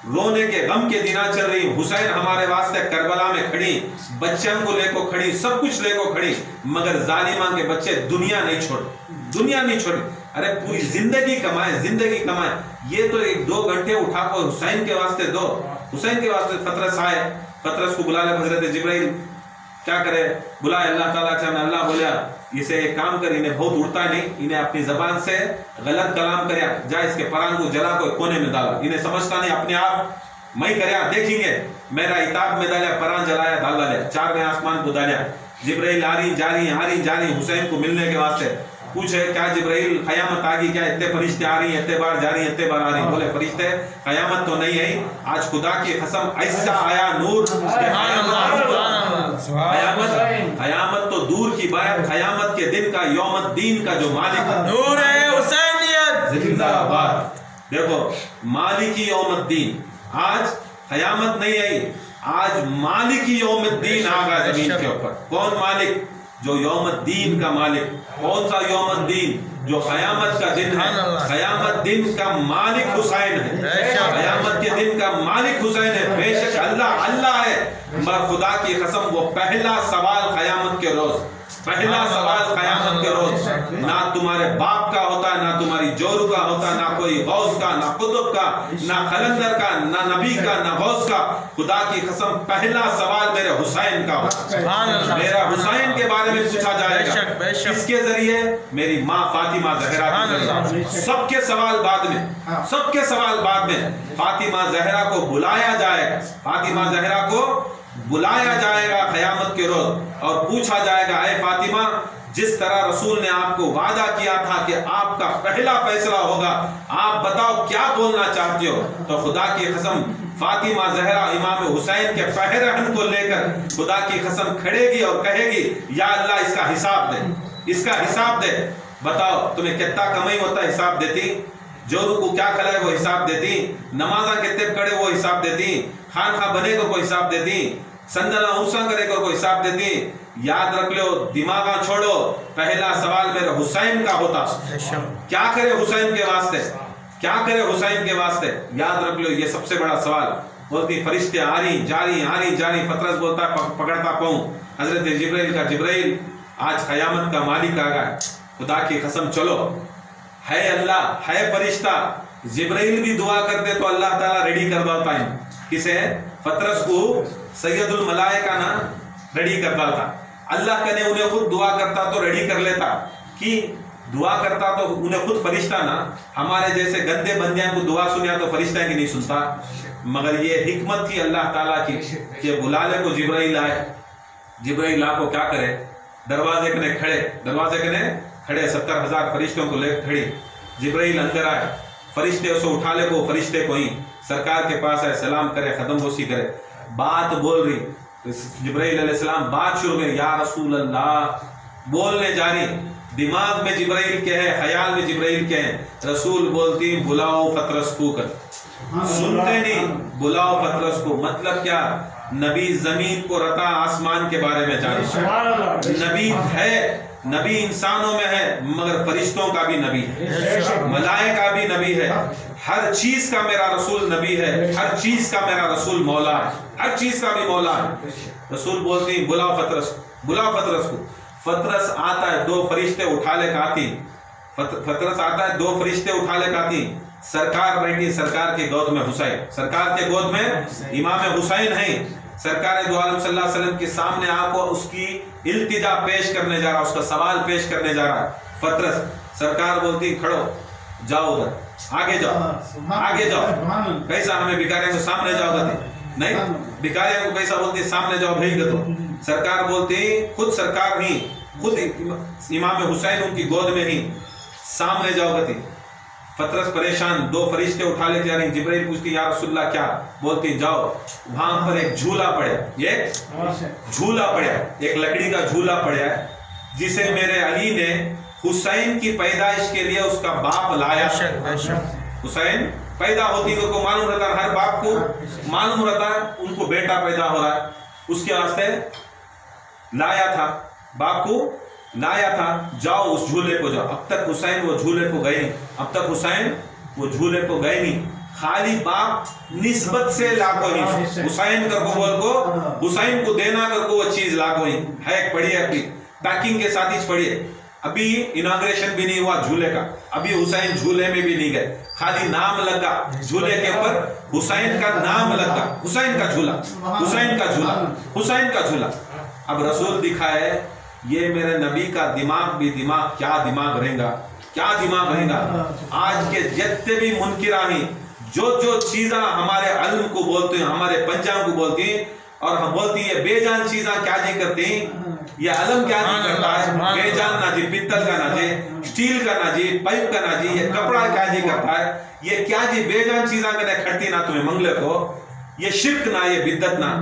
S1: رونے کے غم کے دنہ چل رہی، حسین ہمارے واسطے کربلا میں کھڑی، بچوں کو لے کو کھڑی، سب کچھ لے کو کھڑی، مگر ظالمان کے بچے دنیا نہیں چھوڑی، ارے پوری زندگی کمائے، زندگی کمائے، یہ تو 1-2 گھنٹے اٹھا کر حسین کے واسطے دو، حسین کے واسطے فطرس آئے، فطرس کو بلا لے حضرت جبرائیل، کیا کرے بلائے اللہ تعالیٰ سے، اللہ بولیا اسے ایک کام کر، انہیں بہت اڑتا نہیں، انہیں اپنی زبان سے غلط کلام کریا، جا اس کے پران کو جلا کو کونے میں ڈالا، انہیں سمجھتا نہیں اپنے آپ میں کریا، دیکھیں گے میرا اتاب میں ڈالیا، پران جلایا، ڈالا لیا، 4ویں آسمان کو ڈالیا، جبرائیل آ رہی حسین کو ملنے کے واسطے، پوچھے کیا جبرائیل قیامت آگی کیا، اتنے فرشتے آ رہی ہیں، اتنے بار جا رہی ہیں، اتنے بار آ رہی ہیں، بولے فرشتے قیامت تو نہیں ہے، آج خدا کی قسم ایسا آیا نور، قیامت تو دور کی بات، قیامت کے دن کا یوم الدین کا جو مالک
S2: نور ہے حسینیت
S1: زندہ آباد، دیکھو مالکی یوم الدین، آج قیامت نہیں آئی، آج مالکی یوم الدین آگا زمین کے اوپر، کون مالک؟ جو یوم الدین کا مالک، کون سا یوم الدین؟ جو قیامت کا دن ہے، قیامت دن کا مالک حسین ہے، قیامت کے دن کا مالک حسین ہے، بے شک اللہ ہے، مگر خدا کی قسم وہ پہلا سوال قیامت کے روز، پہلا سوال قیامت کے روز، نہ تمہارے باپ کا ہوتا، نہ تمہاری جورو کا ہوتا، نہ کوئی غوث کا، نہ قطب کا، نہ قلندر کا، نہ نبی کا، نہ غوث کا، خدا کی قسم پہلا سوال میرے حسین کا ہوتا، میرا حسین کے بارے میں پوچھا جائے گا، اس کے ذریعے میری ماں فاطمہ زہرا کی، سب کے سوال بعد میں فاطمہ زہرا کو بلایا جائے گا، فاطمہ زہرا کو بلایا جائے گا قیامت کے روز اور پوچھا جائے گا، اے فاطمہ جس طرح رسول نے آپ کو وعدہ کیا تھا کہ آپ کا پہلا فیصلہ ہوگا، آپ بتاؤ کیا بولنا چاہتے ہو؟ تو خدا کی قسم فاطمہ زہرا امام حسین کے پہرہن کو لے کر خدا کی قسم کھڑے گی اور کہے گی، یا اللہ اس کا حساب دے، بتاؤ تمہیں کتنا کمائی ہوتا ہے حساب دیتی، جورو کو کیا کھلائے وہ حساب دیتی، نمازہ کتنے پڑھے وہ حساب دیتی، خانخواہ بنے کو کوئی حساب دیتی، سندلہ اونسا کرے کو کوئی حساب دیتی، یاد رکھ لو، دماغہ چھوڑو، پہلا سوال میرے حسین کا ہوتا، کیا کرے حسین کے واسطے، یاد رکھ لو یہ سب سے بڑا سوال، بولتی فرشتے آ رہی جا رہی، فطرس بولتا پکڑتا پاؤں، حضرت جبرائیل کا جبرائیل آج قیامت کا مالک آ گیا، خدا کی قسم چلو، ہے اللہ ہے فرشتہ، جبرائیل بھی دعا کرتے تو اللہ تعالیٰ ریڈی کر دیتا ہے، کسے؟ فطرس کو سید الملائکہ نا ریڈی کرتا تھا، اللہ کنے انہیں خود دعا کرتا تو ریڈی کر لیتا، کہ دعا کرتا تو انہیں خود فرشتہ نا، ہمارے جیسے گندے بندیاں کو دعا سنیا تو فرشتہ کی نہیں سنتا، مگر یہ حکمت تھی اللہ تعالیٰ کی کہ بلا لے کو جبرائیل آئے، جبرائیل آپ کو کیا کرے، دروازے کنے کھڑے 70,000 فرشتوں کو لے کھڑی، جبرائیل اندر آئے، فرشتے اسے اٹھا لے کو، فرشتے کو ہی سرکار کے پاس آئے، سلام کرے، خدم بوسی کرے، بات بول رہی، جبرائیل علیہ السلام بات شروع میں، یا رسول اللہ بولنے جا رہی، دماغ میں جبرائیل کے ہے، خیال میں جبرائیل کے ہیں، رسول بولتی بلاؤ فطرس کو کر، سنتے نہیں، بلاؤ فطرس کو، مطلب کیا؟ نبی زمین کو رتا آسمان کے بارے میں جانتا، نبی ہے، نبی انسانوں میں ہے مگر فرشتوں کا بھی نبی ہے، ملائکہ کا بھی نبی ہے، ہر چیز کا میرا رسول نبی ہے، ہر چیز کا میرا رسول مولا ہے، ہر چیز کا بھی مولا ہے، رسول بولتی ہیں بلاؤ فطرس کو، فطرس آتا ہے، 2 فرشتے اٹھا لے کے آتی، فطرس آتا ہے 2 فرشتے اٹھا لے کے آتی، سرکار بیٹھی، سرکار کے گود میں حسین، سرکار کے گود میں امام حسین ہیں، سرکار دو عالم صلی اللہ علیہ وسلم کے سامنے آپ کو اس کی التجا پیش کرنے جا رہا، اس کا سوال پیش کرنے جا رہا، فطرس، سرکار بولتی کھڑو، جاؤ ادھر، آگے جاؤ، کیسا ہمیں بھکاریوں کو سامنے جاؤ گا نہیں، بھکاریوں کو کیسا بولتی سامنے جاؤ بھیج دے، تو سرکار بولتی خود سرکار ہی، خود امام حسین ان کی گود میں ہی، سامنے جاؤ گا، فطرس پریشان، 2 فرشتے اٹھا لے جا رہی، جبرائیل پوچھتی یا رسول اللہ کیا؟ بولتی جاؤ، وہاں پر ایک جھولا پڑیا، ایک لکڑی کا جھولا پڑیا ہے، جسے میرے علی نے حسین کی پیدائش کے لیے اس کا باپ لایا، حسین پیدا ہوتی ہے کو معلوم رہتا ہے, ہر باپ کو معلوم رہتا ہے ان کو بیٹا پیدا ہو رہا ہے, اس کے واسطے لایا تھا, باپ کو لایا تھا, جاؤ اس جھولے کو جاؤ. اب تک حسین وہ جھولے کو گئے نہیں, اب تک حسین وہ جھولے کو گئے نہیں. خالی باپ نسبت سے لاکھوں ہی حسین کر کو بول کو حسین کو دینا کر کو وہ چیز لاکھوں ہی ہے. پڑھیے ابھی پیکنگ کے ساتھ ہی پڑھیے, ابھی اناگریشن بھی نہیں ہوا جھولے کا, ابھی حسین جھولے میں بھی نہیں گئے, خالی نام لگا جھولے کے اوپر, حسین کا نام لگا, حسین کا جھولا, حسین کا جھولا, حسین کا جھولا. اب رسول دکھائے یہ میرے نبی کا دماغ بھی دماغ, کیا دماغ رہے گا, کیا دماغ رہے گا. آج کے جتنے بھی منکرانی جو چیزاں ہمارے علم کو بولتے ہیں, ہمارے پنجاب کو بولتے ہیں, اور ہم بولتی ہیں بے جان چیزاں کیا جی کرتے ہیں, یہ علم کیا جی کرتا ہے, بے جان نہ جی پتل کا نہ جی اسٹیل کا نہ جی پائپ کا نہ جی, یہ کپڑا کیا جی کرتا ہے, یہ کیا جی بے جان چیزاں کنے کھڑتی نہ تمہیں منگلے کو, یہ شرک نہ یہ بدت نہ.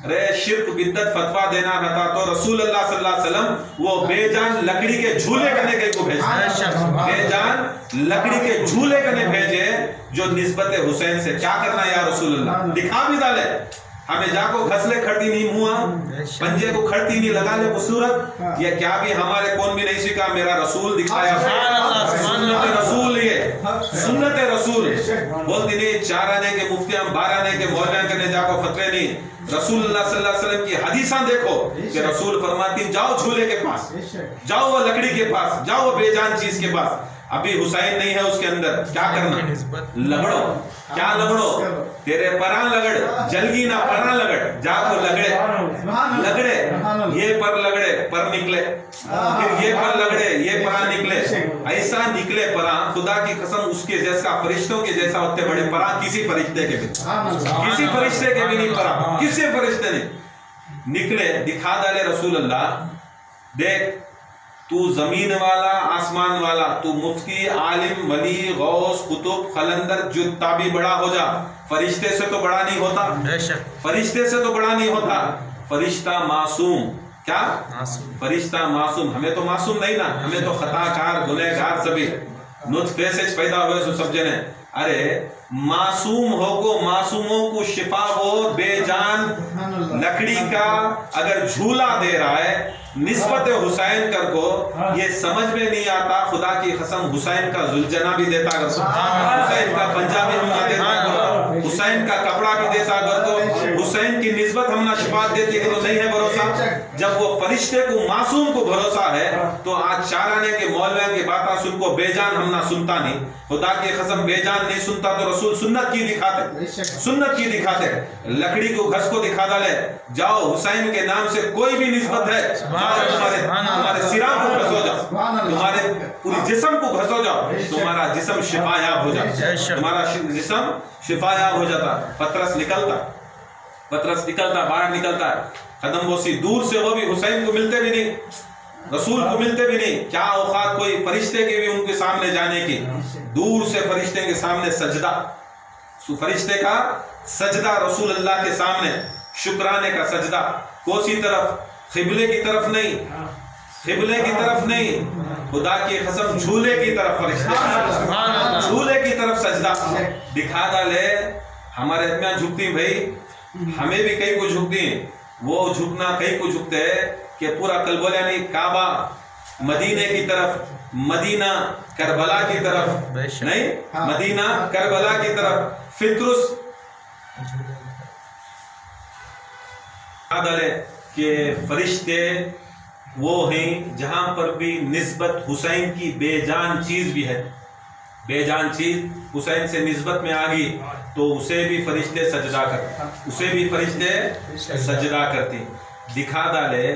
S1: رے شرک بدت فتوا دینا رہتا تو رسول اللہ صلی اللہ علیہ وسلم وہ بے جان لکڑی کے جھولے کنے کہیں کو بھیجے, بے جان لکڑی کے جھولے کنے بھیجے جو نسبت حسین سے. کیا کرنا یا رسول اللہ, دکھا بھی ڈالے ہمیں, جا کو گھسلے کھڑتی نہیں منہ, پنجے کو کھڑتی نہیں لگا لے خوبصورت, یہ کیا بھی ہمارے کون بھی نہیں سکھا, میرا رسول دکھایا, سنت رسول, یہ سنت رسول. بولتی نہیں 4 آنے کے مفتیاں 12 آنے کے مولویاں کرنے جا کو فتوے نہیں, رسول اللہ صلی اللہ علیہ وسلم کی حدیثاں دیکھو کہ رسول فرماتی جاؤ جھولے کے پاس, جاؤ وہ لکڑی کے پاس, جاؤ وہ بے جان چیز کے پاس. ابھی حسین نہیں ہے اس کے اندر, کیا کرنا, لگڑو, کیا لگڑو, تیرے پران لگڑ, جلگی نہ پران لگڑ, جا کو لگڑے, لگڑے, یہ پر لگڑے پر نکلے, پھر یہ پر لگڑے یہ پران نکلے, ایسا نکلے پران خدا کی قسم اس کے جیسا, فرشتوں کے جیسا ہوتے بڑے پران کسی فرشتے کے بھی, کسی فرشتے کے بھی نہیں پران, کسی فرشتے نہیں نکلے. دکھا ڈالے رسول اللہ, دیکھ تو زمین والا آسمان والا, تو مفتی عالم ولی غوث قطب قلندر جتنا بھی بڑا ہو جا, فرشتے سے تو بڑا نہیں ہوتا, فرشتے سے تو بڑا نہیں ہوتا. فرشتہ معصوم, کیا فرشتہ معصوم, ہمیں تو معصوم نہیں نا, ہمیں تو خطا کار گنہگار سبھی نطفے سے پیدا ہوئے سو سب جنے. ارے معصوم ہو کو معصوموں کو شفا ہو, بے جان لکڑی کا اگر جھولا دے رہا ہے نسبت حسین کر کو, یہ سمجھ میں نہیں آتا. خدا کی قسم حسین کا زلجنا بھی دیتا کر کو, حسین کا پنجہ بھی ہم نہ دیتا کر کو, حسین کا کپڑا بھی دیتا کر کو, حسین کی نسبت ہم نہ شفاعت دیتی کہ تو نہیں ہے بھروسہ. جب وہ فرشتے کو معصوم کو بھروسہ ہے تو آج 4 آنے کے مولویوں کی باتیں سن کو بے جان ہم نہ سنتا نہیں. خدا کی قسم بے جان نہیں سنتا تو رسول سنت کی دکھاتے, سنت کی دکھاتے, لکڑی کو گھس کو دکھا ڈالے, جاؤ حسین کے نام سے کوئی بھی نسبت ہے تمہارے سرا کو گھسو جاؤ, تمہارے پوری جسم کو گھسو جاؤ, تمہارا جسم شفا یاب ہو جاتا, تمہارا جسم شفا یاب ہو جاتا. پترس نکلتا, پترس نکلتا, باہر نکلتا ہے, قدم بوسی دور سے, وہ بھی حسین کو ملتے بھی نہیں, رسول کو ملتے بھی نہیں. کیا اوقات کوئی فرشتے کے بھی ان کے سامنے جانے کی, دور سے فرشتے کے سامنے سجدہ, فرشتے کا سجدہ رسول اللہ کے سامنے, شکرانے کا سجدہ, کوسی طرف, قبلے کی طرف نہیں, قبلے کی طرف نہیں, خدا کی قسم جھولے کی طرف فرشتے, جھولے کی طرف سجدہ. دکھا ڈالے ہمارے اتنا جھکتی بھائی, ہمیں بھی کئی کو جھکتی ہیں, وہ جھکنا کئی کو جھکتے ہیں کہ پورا کلبلہ نہیں, کعبہ مدینے کی طرف, مدینہ کربلا کی طرف نہیں, مدینہ کربلا کی طرف, فطرس ڈالے کہ فرشتے وہ ہیں جہاں پر بھی نسبت حسین کی بے جان چیز بھی ہے, بے جان چیز حسین سے نسبت میں آگئی تو اسے بھی فرشتے سجدہ کرتے, اسے بھی فرشتے سجدہ کرتے. دکھا ڈالے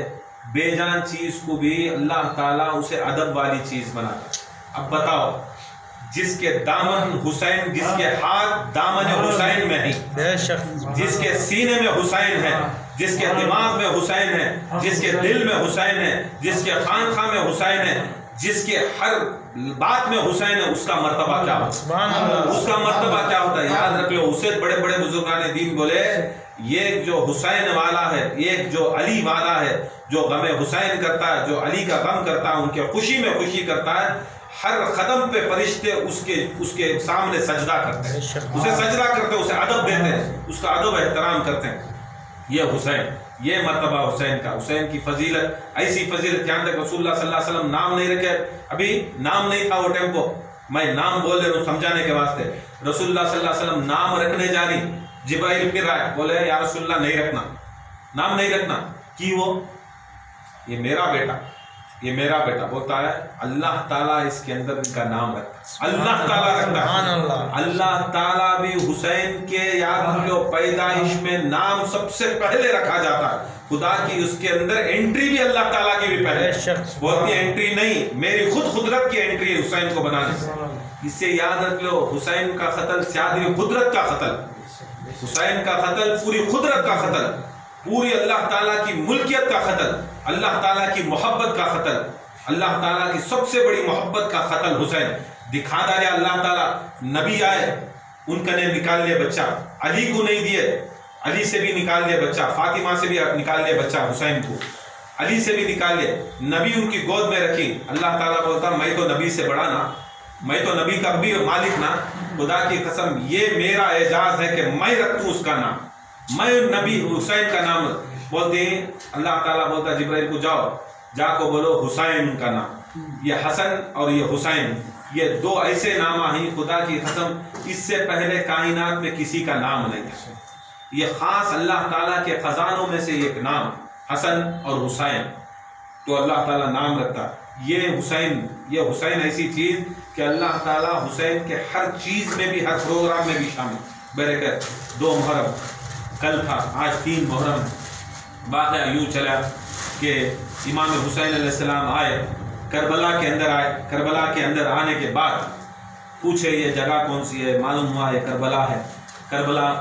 S1: بے جان چیز کو بھی اللہ تعالیٰ اسے ادب والی چیز بناتا. اب بتاؤ, جس کے دامن حسین, جس کے ہاتھ دامن حسین میں ہیں, جس کے سینے میں حسین ہے, جس کے دماغ میں حسین ہے, جس کے دل میں حسین ہے, جس کے خانقاہ میں حسین ہے, جس کے ہر بات میں حسین ہے, اس کا مرتبہ کیا ہوتا ہے, اس کا مرتبہ کیا ہوتا ہے. یاد رکھ لو, اسے بڑے بڑے بزرگان دین بولے یہ جو حسین والا ہے, ایک جو علی والا ہے, جو غم حسین کرتا ہے, جو علی کا غم کرتا ہے, ان کے خوشی میں خوشی کرتا ہے, ہر قدم پہ فرشتے اس کے سامنے سجدہ کرتے ہیں، اسے سجدہ کرتے ہیں، اسے ادب دیتے ہیں، اس کا ادب احترام کرتے ہیں۔ یہ حسین، یہ مرتبہ حسین کا، حسین کی فضیلت، ایسی فضیلت جہاں تک رسول اللہ صلی اللہ علیہ وسلم نام نہیں رکھے، ابھی نام نہیں تھا وہ ٹیمپو، میں نام بول رہا ہوں سمجھانے کے واسطے، رسول اللہ صلی اللہ علیہ وسلم نام رکھنے جا رہی، جبرائیل پھر رہا ہے، بولے یا رسول اللہ نہیں رکھنا، نام نہیں رکھنا، کیوں؟ یہ میرا بیٹا، یہ میرا بیٹا، بولتا ہے اللہ تعالیٰ اس کے اندر ان کا نام رکھتا، اللہ تعالیٰ رکھتا ہے، اللہ تعالیٰ بھی حسین کے یاد رکھو پیدائش میں نام سب سے پہلے رکھا جاتا ہے، خدا کی اس کے اندر انٹری بھی اللہ تعالیٰ کی بھی پہلے، بولتی ہے انٹری نہیں، میری خود قدرت کی انٹری ہے حسین کو بنانے سے۔ اس سے یاد رکھ لو حسین کا قتل سیادی قدرت کا قتل، حسین کا قتل پوری قدرت کا قتل، پوری اللہ تعالیٰ کی ملکیت کا قتل، اللہ تعالیٰ کی محبت کا قتل، اللہ تعالیٰ کی سب سے بڑی محبت کا قتل حسین دکھا دیا۔ اللہ تعالیٰ نبی آئے، ان کا نے نکال لیا بچہ، علی کو نہیں دیے، علی سے بھی نکال لیا بچہ، فاطمہ سے بھی نکال لیا بچہ حسین کو، علی سے بھی نکال لیا، نبی ان کی گود میں رکھی۔ اللہ تعالیٰ بولتا میں تو نبی سے بڑا نا، میں تو نبی کا بھی مالک نا، خدا کی قسم یہ میرا اعزاز ہے کہ میں رکھوں اس کا نام، میں نبی حسین کا نام بولتے ہیں۔ اللہ تعالیٰ بولتا جبرائیل کو جاؤ، جا کو بولو حسین کا نام، یہ حسن اور یہ حسین یہ دو ایسے نامہ ہیں خدا کی قسم اس سے پہلے کائنات میں کسی کا نام نہیں تھا، یہ خاص اللہ تعالیٰ کے خزانوں میں سے ایک نام حسن اور حسین، تو اللہ تعالیٰ نام رکھتا۔ یہ حسین ایسی چیز کہ اللہ تعالیٰ حسین کے ہر چیز میں بھی، ہر پروگرام میں بھی شامل۔ برکت 2 محرم کل تھا، آج 3 محرم، واقعہ یوں چلا کہ امام حسین علیہ السلام آئے، کربلا کے اندر آئے، کربلا کے اندر آنے کے بعد پوچھے یہ جگہ کون سی ہے، معلوم ہوا یہ کربلا ہے۔ کربلا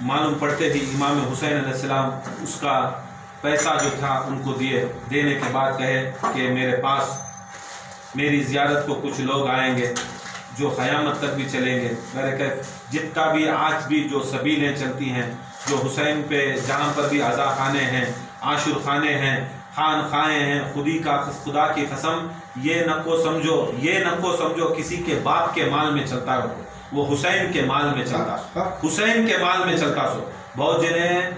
S1: معلوم پڑتے ہی امام حسین علیہ السلام اس کا پیسہ جو تھا ان کو دینے کے بعد کہے کہ میرے پاس میری زیارت کو کچھ لوگ آئیں گے جو قیامت تک بھی چلیں گے، میرے کہ جتنا بھی آج بھی جو سبیلیں چلتی ہیں، جو حسین پہ جہاں پر بھی عزا خانے ہیں، عاشور خانے ہیں، خان خائیں ہیں، خدا کی قسم یہ نہ کو سمجھو کسی کے باپ کے مال میں چلتا ہو، وہ حسین کے مال میں چلتا، حسین کے مال میں چلتا سو۔ بہت جنہیں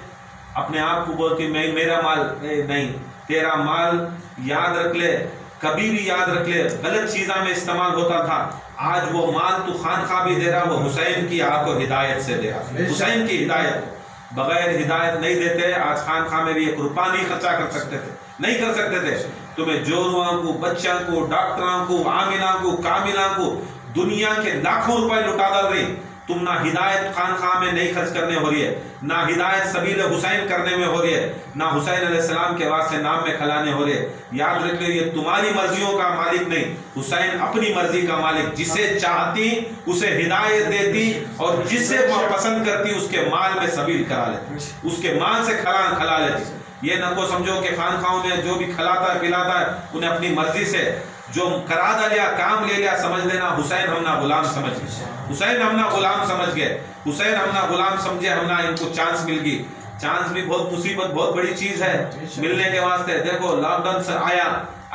S1: اپنے آپ کو بولتی میرا مال نہیں، تیرا مال یاد رکھ لے، کبھی بھی یاد رکھ لے غلط چیزاں میں استعمال ہوتا تھا، آج وہ مال تو خانخواہ بھی دے رہا، وہ حسین کی آپ کو ہدایت سے دے رہا، حسین کی ہدایت، بغیر ہدایت نہیں دیتے آج خانخواہ میں بھی 1 روپیہ نہیں خرچہ کر سکتے تھے، نہیں کر سکتے تھے۔ تمہیں جوڑواں کو، بچوں کو، ڈاکٹراں کو، عاملاں کو، کاملاں کو دنیا کے لاکھوں روپے لٹا ڈال رہی، تم نہ ہدایت خانخواہ میں نہیں خرچ کرنے ہو رہی ہے، نہ ہدایت سبیل حسین کرنے میں ہو رہی ہے، نہ حسین علیہ السلام کے واسطے نام میں کھلانے ہو رہے ہیں۔ یاد رکھ لیں یہ تمہاری مرضیوں کا مالک نہیں، حسین اپنی مرضی کا مالک، جسے چاہتی اسے ہدایت دیتی اور جسے پسند کرتی اس کے مال میں سبیل کرا لیتی، اس کے مال سے کھلا لیتی۔ یہ نہ کو سمجھو کہ خانخواہوں میں جو بھی کھلاتا ہے پلاتا ہے انہیں اپنی مرضی سے جو کرا لیا، کام لے لیا، سمجھ لینا حسین ہم نہ غلام سمجھ گئے، حسین ہم نہ غلام سمجھ گئے، حسین ہم نہ غلام سمجھے، ہم نہ ان کو چانس مل گئی۔ چانس بھی بہت مصیبت، بہت بڑی چیز ہے ملنے کے واسطے۔ دیکھو لاک ڈاؤن سے آیا،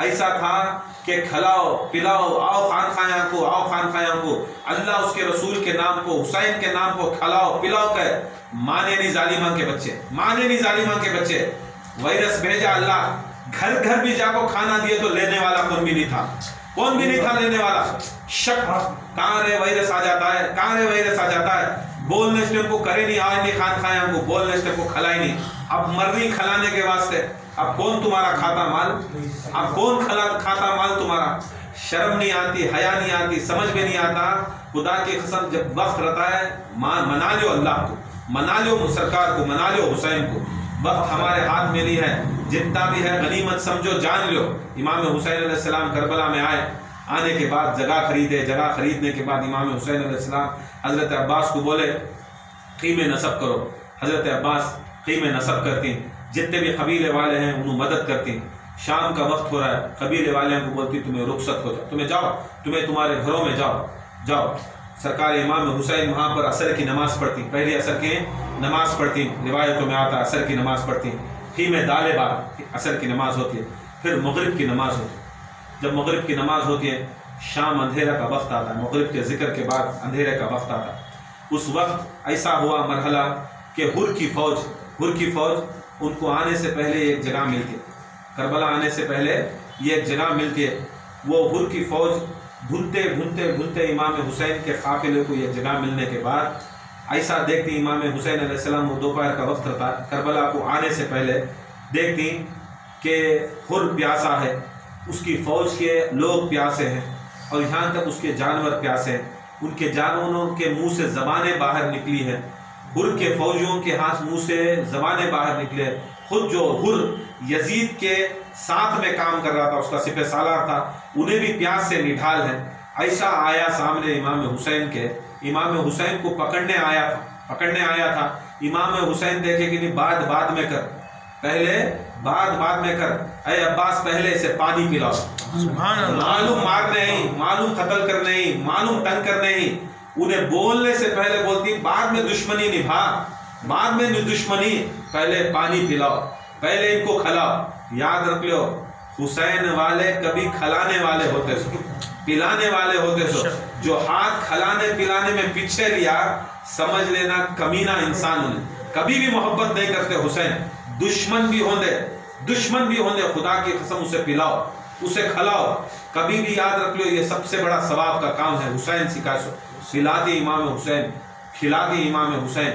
S1: ایسا تھا کہ کھلاؤ پلاؤ، آؤ خانخواہاں کو، آؤ خانخواہاں کو، اللہ اس کے رسول کے نام کو، حسین کے نام کو کھلاؤ پلاؤ کہ مانے نہیں ظالماں کے بچے، مانے نہیں ظالماں کے بچے۔ وائرس بھیجا اللہ، گھر گھر بھی جا کو کھانا دیے تو لینے والا کون بھی نہیں تھا، کون بھی نہیں تھا لینے والا۔ شک کہاں رے وائرس آ جاتا ہے، کہاں رے وائرس آ جاتا ہے، بولنے سے کو کرے نہیں، آئے نہیں خان کھائے ہم کو، بولنے سے کو کھلائے نہیں۔ اب مرنی کھلانے کے واسطے اب کون تمہارا کھاتا مال، اب کون کھاتا مال تمہارا؟ شرم نہیں آتی، حیا نہیں آتی، سمجھ میں نہیں آتا۔ خدا کی قسم جب وقت رہتا ہے منا لو اللہ کو، منا لو سرکار کو، منا لو حسین کو۔ وقت ہمارے ہاتھ میں نہیں ہے، جتنا بھی ہے غنیمت سمجھو، جان لو۔ امام حسین علیہ السلام کربلا میں آئے، آنے کے بعد جگہ خریدے، جگہ خریدنے کے بعد امام حسین علیہ السلام حضرت عباس کو بولے خیمے نصب کرو۔ حضرت عباس خیمے نصب کرتی، جتنے بھی قبیلے والے ہیں انہوں مدد کرتی۔ شام کا وقت ہو رہا ہے، قبیلے والے کو بولتی تمہیں رخصت ہو جاؤ، تمہیں جاؤ، تمہیں تمہارے گھروں میں جاؤ۔ سرکار امام حسین وہاں پر عصر کی نماز پڑھتی، پہلی عصر کی نماز پڑھتی، روایتوں میں آتا ہے عصر کی نماز پڑھتی، خیمے دالے بعد عصر کی نماز ہوتی ہے، پھر مغرب کی نماز ہوتی ہے۔ جب مغرب کی نماز ہوتی ہے شام اندھیرا کا وقت آتا ہے، مغرب کے ذکر کے بعد اندھیرے کا وقت آتا ہے، اس وقت ایسا ہوا مرحلہ کہ ہر کی فوج ان کو آنے سے پہلے ایک جگہ ملتی ہے، کربلا آنے سے پہلے یہ ایک جگہ ملتی ہے، وہ ہر کی فوج ڈھونڈتے امام حسین کے قافلے کو یہ جگہ ملنے کے بعد ایسا دیکھتی امام حسین علیہ السلام، وہ دوپہر کا وقت تھا، کربلا کو آنے سے پہلے دیکھتی کہ ہر پیاسا ہے، اس کی فوج کے لوگ پیاسے ہیں، اور یہاں تک اس کے جانور پیاسے ہیں، ان کے جانوروں کے منہ سے زبانیں باہر نکلی ہیں، ہر کے فوجیوں کے ہاتھ منہ سے زبانیں باہر نکلے، خود جو ہر یزید کے ساتھ میں کام کر رہا تھا، اس کا سپہ سالار تھا، انہیں بھی پیاس سے نڈھال ہے۔ ایسا آیا سامنے امام حسین کے، امام حسین کو پکڑنے آیا تھا، امام حسین دیکھے کہ نہیں، بعد میں کر، پہلے بعد میں کر، اے عباس پہلے اسے پانی پلاؤ، معلوم مارنے ہی، معلوم قتل کرنے ہی، معلوم تنگ کرنے ہی، انہیں بولنے سے پہلے بولتی بعد میں دشمنی نبھا، بعد میں دشمنی، پہلے پانی پلاؤ، پہلے ان کو کھلاؤ۔ یاد رکھ لو حسین والے کبھی کھلانے والے ہوتے سو، پلانے والے ہوتے سو، جو ہاتھ کھلانے پلانے میں پیچھے لیا سمجھ لینا کمینہ انسان، انہیں کبھی بھی محبت نہیں کرتے حسین، دشمن بھی ہوندے خدا کی قسم اسے پلاؤ، اسے کھلاؤ، کبھی بھی یاد رکھ لو یہ سب سے بڑا ثواب کا کام ہے۔ حسین سکھائے سو، پلاتی امام حسین، کھلاتی امام حسین،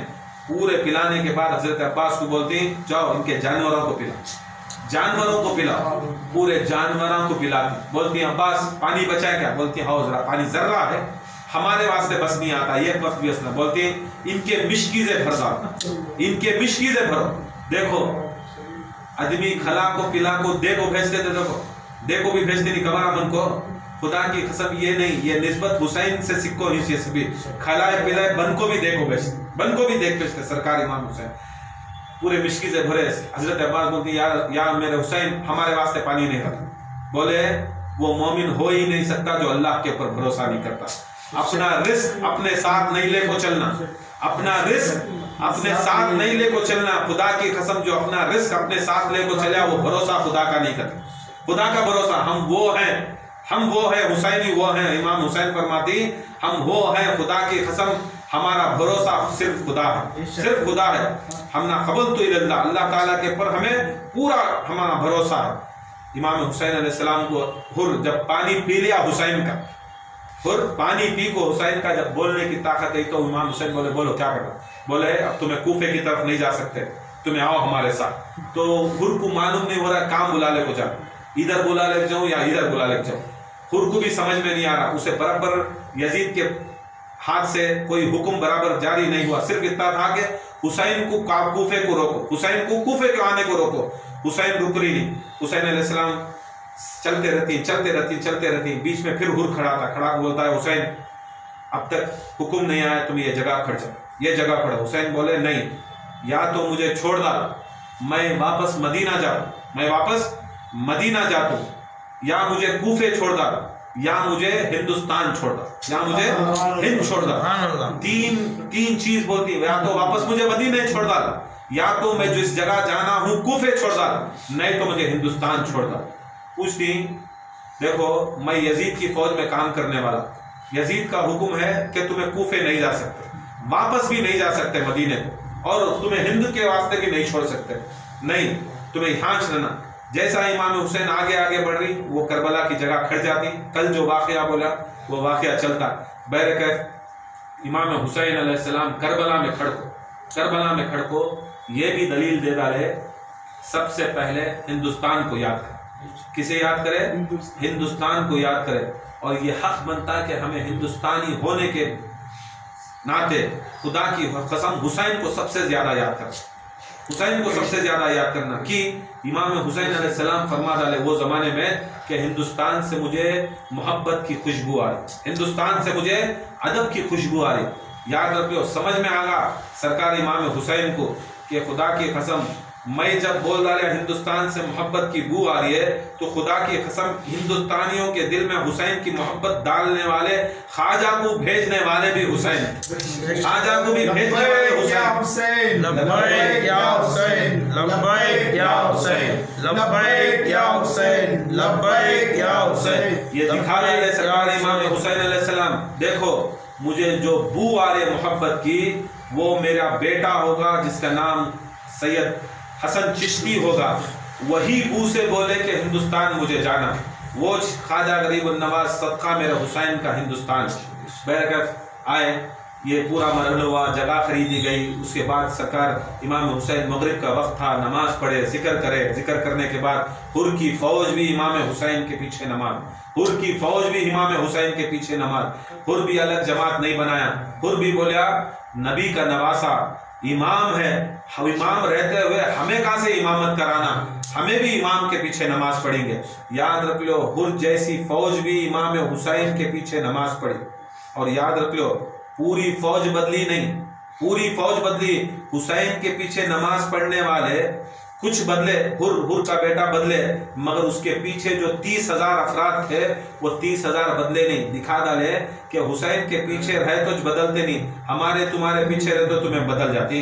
S1: پورے پلانے کے بعد حضرت عباس کو بولتی جاؤ ان کے جانوروں کو پلاؤ، پورے جانوروں کو پلاتی، بولتی عباس پانی بچائے کیا؟ بولتی ہاؤ ذرا پانی ذرہ ہے ہمارے واسطے بس نہیں آتا، یہ وقت بھی اسنا، بولتی ان کے مشکیزیں بھرو، دیکھو آدمی کھلا کو پلا کو دے کو بھیجتے تھے، دیکھو بھی بھیجتے نہیں کمرہ من کو، خدا کی قسم یہ نہیں، یہ نسبت حسین سے سکھو نہیں، سبھی کھلائے پلائے بن کو بھی دیکھو بھیجتے، بن کو بھی دیکھ بھیجتے سرکار امام حسین، پورے مشکی سے بھرے۔ حضرت عباس بولتی یا میرے حسین ہمارے واسطے پانی نہیں رکھا، بولے وہ مومن ہو ہی نہیں سکتا جو اللہ کے اوپر بھروسہ نہیں کرتا، اپنا رزق اپنے ساتھ نہیں لے کو چلنا، اپنا رزق اپنے ساتھ نہیں لے کو چلنا، خدا کی قسم جو اپنا رزق اپنے ساتھ لے کو چلیا وہ بھروسہ خدا کا نہیں کرتا، خدا کا بھروسہ ہم وہ ہیں حسینی وہ ہیں، امام حسین فرماتی ہم وہ ہیں، خدا کی قسم ہمارا بھروسہ صرف خدا ہے، ہم نہ قبلت الی اللہ، اللہ تعالیٰ کے پر ہمیں پورا ہمارا بھروسہ ہے۔ امام حسین علیہ السلام کو ہر جب پانی پی لیا حسین کا، ہر پانی پی کو حسین کا جب بولنے کی طاقت ہے تو امام حسین بولے بولو کیا کرنا، بولے اب تمہیں کوفے کی طرف نہیں جا سکتے، تمہیں آؤ ہمارے ساتھ، تو ہر کو معلوم نہیں ہو رہا کام بلا لے کو جا، ادھر بلا لے جاؤں یا ادھر بلا لے جاؤں، ہر کو بھی سمجھ میں نہیں آ رہا، اسے برابر یزید کے ہاتھ سے کوئی حکم برابر جاری نہیں ہوا، صرف اتنا تھا کہ حسین کو کوفے کو روکو، حسین کو کوفے کے آنے کو روکو، حسین رک رہی نہیں، حسین علیہ السلام چلتے رہتی، بیچ میں پھر ہر کھڑا بولتا ہے حسین اب تک حکم نہیں آیا، تم یہ جگہ کھڑ جاؤ، یہ جگہ کھڑو۔ حسین بولے نہیں، یا تو مجھے چھوڑ ڈال، میں واپس مدینہ جاتا ہوں، یا مجھے کوفے چھوڑ ڈال، یا مجھے ہندوستان چھوڑ دو، یا مجھے ہند چھوڑ دو، تین چیز بولتی ہے، یا تو واپس مجھے مدینہ چھوڑ دو، یا تو میں جس جگہ جانا ہوں کوفے چھوڑ دو، نہیں تو مجھے ہندوستان چھوڑ دو۔ پوچھتی دیکھو میں یزید کی فوج میں کام کرنے والا، یزید کا حکم ہے کہ تمہیں کوفے نہیں جا سکتے، واپس بھی نہیں جا سکتے مدینے کو، اور تمہیں ہند کے واسطے بھی نہیں چھوڑ سکتے، نہیں تمہیں یہاں چلنا۔ جیسا امام حسین آگے بڑھ رہی، وہ کربلا کی جگہ کھڑ جاتی، کل جو واقعہ بولا وہ واقعہ چلتا، بہرکیف امام حسین علیہ السلام کربلا میں کھڑ کو یہ بھی دلیل دے ڈالے، سب سے پہلے ہندوستان کو یاد کرے، کسے یاد کرے؟ ہندوستان کو یاد کرے، اور یہ حق بنتا کہ ہمیں ہندوستانی ہونے کے ناطے خدا کی قسم حسین کو سب سے زیادہ یاد کرنا، کہ امام حسین علیہ السلام فرما ڈالے وہ زمانے میں کہ ہندوستان سے مجھے محبت کی خوشبو آ رہی، ہندوستان سے مجھے ادب کی خوشبو آ رہی۔ یاد رکھو، سمجھ میں آگا سرکار امام حسین کو کہ خدا کی قسم میں جب بول ڈالا ہندوستان سے محبت کی بو آ رہی ہے تو خدا کی قسم ہندوستانیوں کے دل میں حسین کی محبت ڈالنے والے خواجہ کو بھیجنے والے بھی حسین ہیں، خواجہ کو بھی بھیجنے والے حسین۔
S2: لبیک یا حسین، لبیک یا حسین، لبیک یا حسین، لبیک یا حسین۔
S1: یہ دکھا رہے ہیں سرکار امام حسین علیہ السلام، دیکھو مجھے جو بو آ رہی ہے محبت کی وہ میرا بیٹا ہوگا جس کا نام سید حسن چشتی ہوگا، وہی بو سے بولے کہ ہندوستان مجھے جانا، وہ خواجہ غریب النواز صدقہ میرے حسین کا ہندوستان۔ بہرکیف آئے، یہ پورا مرحلہ ہوا، جگہ خریدی گئی، اس کے بعد سرکار امام حسین مغرب کا وقت تھا، نماز پڑھے، ذکر کرے، ذکر کرنے کے بعد حر کی فوج بھی امام حسین کے پیچھے نماز، حر کی فوج بھی امام حسین کے پیچھے نماز، حر بھی الگ جماعت نہیں بنایا، حر بھی بولیا نبی کا نواسا امام ہے، امام رہتے ہوئے ہمیں کہاں سے امامت کرانا، ہمیں بھی امام کے پیچھے نماز پڑھیں گے۔ یاد رکھ لو حر جیسی فوج بھی امام حسین کے پیچھے نماز پڑھی، اور یاد رکھ لو پوری فوج بدلی نہیں، پوری فوج بدلی، حسین کے پیچھے نماز پڑھنے والے کچھ بدلے، حر کا بیٹا بدلے، مگر اس کے پیچھے جو 30,000 افراد تھے وہ 30,000 بدلے نہیں۔ دکھا ڈالے کہ حسین کے پیچھے رہے تو بدلتے نہیں، ہمارے تمہارے پیچھے رہے تو تمہیں بدل جاتی۔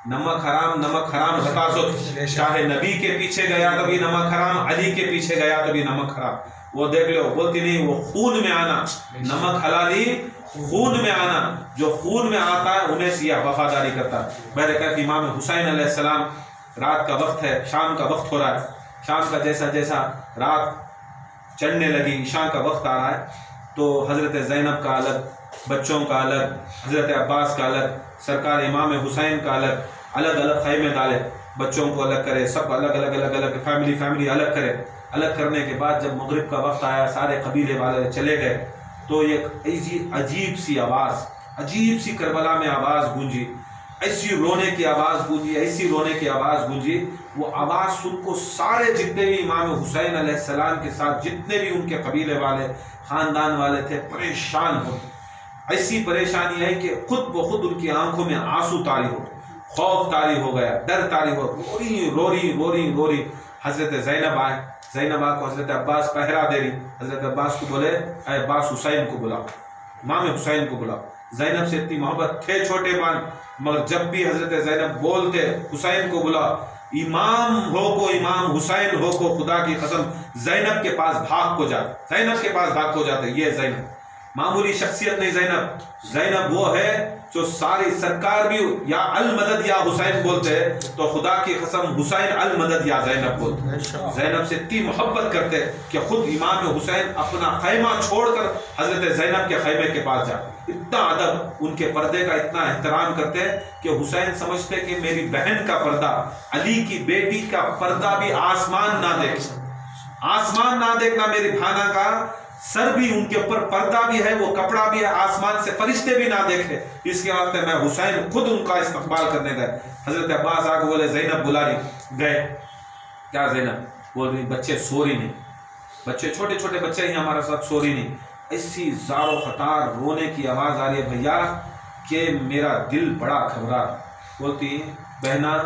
S1: نمک حرام بتا سو، چاہے نبی کے پیچھے گیا تو بھی نمک حرام، علی کے پیچھے گیا تو بھی نمک حرام۔ وہ دیکھ لو، بولتی نہیں وہ خون میں آنا، نمک حلالی خون میں آنا، جو خون میں آتا ہے انہیں سیاہ وفاداری کرتا ہے۔ بہرکیف امام حسین علیہ السلام، رات کا وقت ہے، شام کا وقت ہو رہا ہے، شام کا جیسا جیسا رات چڑھنے لگی، عشاء کا وقت آ رہا ہے، تو حضرت زینب کا الگ، بچوں کا الگ، حضرت عباس کا الگ، سرکار امام حسین کا الگ، الگ الگ خیمے ڈالے، بچوں کو الگ کرے، سب الگ الگ فیملی الگ کرے۔ الگ کرنے کے بعد جب مغرب کا وقت آیا، سارے قبیلے والے چلے گئے، تو ایک عجیب سی آواز، عجیب سی کربلا میں آواز گونجی، ایسی رونے کی آواز گونجی، ایسی رونے کی آواز گونجی۔ وہ آواز سن کو سارے جتنے بھی امام حسین علیہ السلام کے ساتھ جتنے بھی ان کے قبیلے والے خاندان والے تھے پریشان ہو، ایسی پریشانی ہے کہ خود بخود ان کی آنکھوں میں آنسو طاری ہو، خوف طاری ہو گیا، ڈر طاری ہو، رو رہی۔ حضرت زینب آئے، زینب آ کو حضرت عباس پہرا دے رہی، حضرت عباس کو بولے اے عباس حسین کو بلاؤ، امام حسین کو بلاؤ۔ زینب سے اتنی محبت، تھے چھوٹے بان، مگر جب بھی حضرت زینب بولتے حسین کو بلاؤ، امام ہو کو، امام حسین ہو کو، خدا کی قسم زینب کے پاس بھاگ کو جاتے، زینب کے پاس بھاگ کو جاتے۔ یہ زینب معمولی شخصیت نہیں، زینب وہ ہے جو ساری سرکار بھی یا المدد یا حسین بولتے تو خدا کی قسم حسین المدد یا زینب بولتے۔ زینب سے اتنی محبت کرتے کہ خود امام حسین اپنا خیمہ چھوڑ کر حضرت زینب کے خیمے کے پاس جاتے، اتنا ادب، ان کے پردے کا اتنا احترام کرتے کہ حسین سمجھتے کہ میری بہن کا پردہ، علی کی بیٹی کا پردہ بھی آسمان نہ دیکھ، آسمان نہ دیکھنا، میری بھانا کا سر بھی ان کے اوپر پردہ بھی ہے، وہ کپڑا بھی ہے، آسمان سے فرشتے بھی نہ دیکھے، اس کے واسطے میں حسین خود ان کا استقبال کرنے گئے۔ حضرت عباس آ کے بولے زینب بلا رہی، گئے، کیا زینب؟ بول رہی بچے سو رہی نہیں، بچے چھوٹے چھوٹے بچے ہی ہمارے ساتھ سو رہی نہیں، ایسی زار و خطار رونے کی آواز آ رہی ہے بھیا کہ میرا دل بڑا گھبرا۔ بولتی بہنا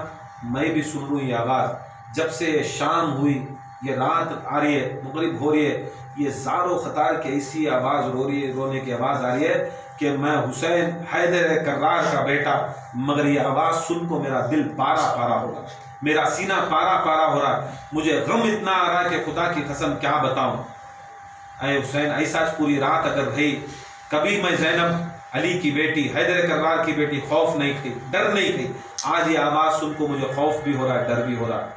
S1: میں بھی سن رہوں یہ آواز، جب سے شام ہوئی، یہ رات آ رہی ہے، مغرب ہو رہی ہے، یہ زار و خطار کی ایسی آواز رو رہی ہے، رونے کی آواز آ رہی ہے کہ میں حسین حیدر کرار کا بیٹا، مگر یہ آواز سن کو میرا دل پارا پارا ہو رہا، میرا سینہ پارا پارا ہو رہا، مجھے غم اتنا آ رہا کہ خدا کی قسم کیا بتاؤں۔ اے حسین ایسا پوری رات اگر رہی، کبھی میں زینب علی کی بیٹی، حیدر کرار کی بیٹی خوف نہیں تھی، ڈر نہیں تھی، آج یہ آواز سن کو مجھے خوف بھی ہو رہا ہے، ڈر بھی ہو رہا ہے۔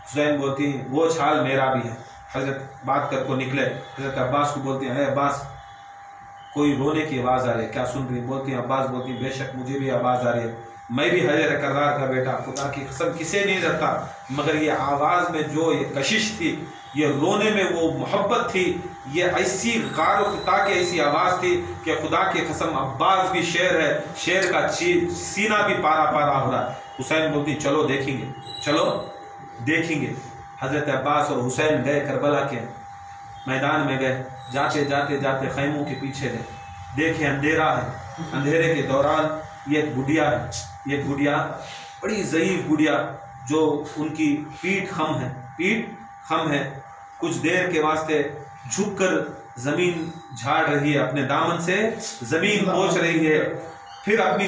S1: حسین بولتی وہ حال میرا بھی ہے۔ حضرت بات کر کو نکلے، حضرت عباس کو بولتی ہیں اے عباس کوئی رونے کی آواز آ رہی ہے، کیا سن رہی؟ بولتی ہیں عباس بولتی بے شک مجھے بھی آواز آ رہی ہے، میں بھی حیدر کرار کا بیٹا، خدا کی قسم کسے نہیں ڈرتا، مگر یہ آواز میں جو یہ کشش تھی، یہ رونے میں وہ محبت تھی، یہ ایسی غار و خطا کی ایسی آواز تھی کہ خدا کی قسم عباس بھی شیر ہے، شیر کا سینہ بھی پارا پارا ہو رہا ہے۔ حسین بولتی چلو دیکھیں گے، چلو دیکھیں گے۔ حضرت عباس اور حسین گئے کربلا کے میدان میں، گئے، جاتے جاتے جاتے خیموں کے پیچھے گئے، دیکھے اندھیرا ہے، اندھیرے کے دوران یہ ایک گڑیا ہے، یہ گڑیا بڑی ضعیف گڑیا، جو ان کی پیٹھ خم ہے کچھ دیر کے واسطے جھک کر زمین جھاڑ رہی ہے، اپنے دامن سے زمین پوچھ رہی ہے، پھر اپنی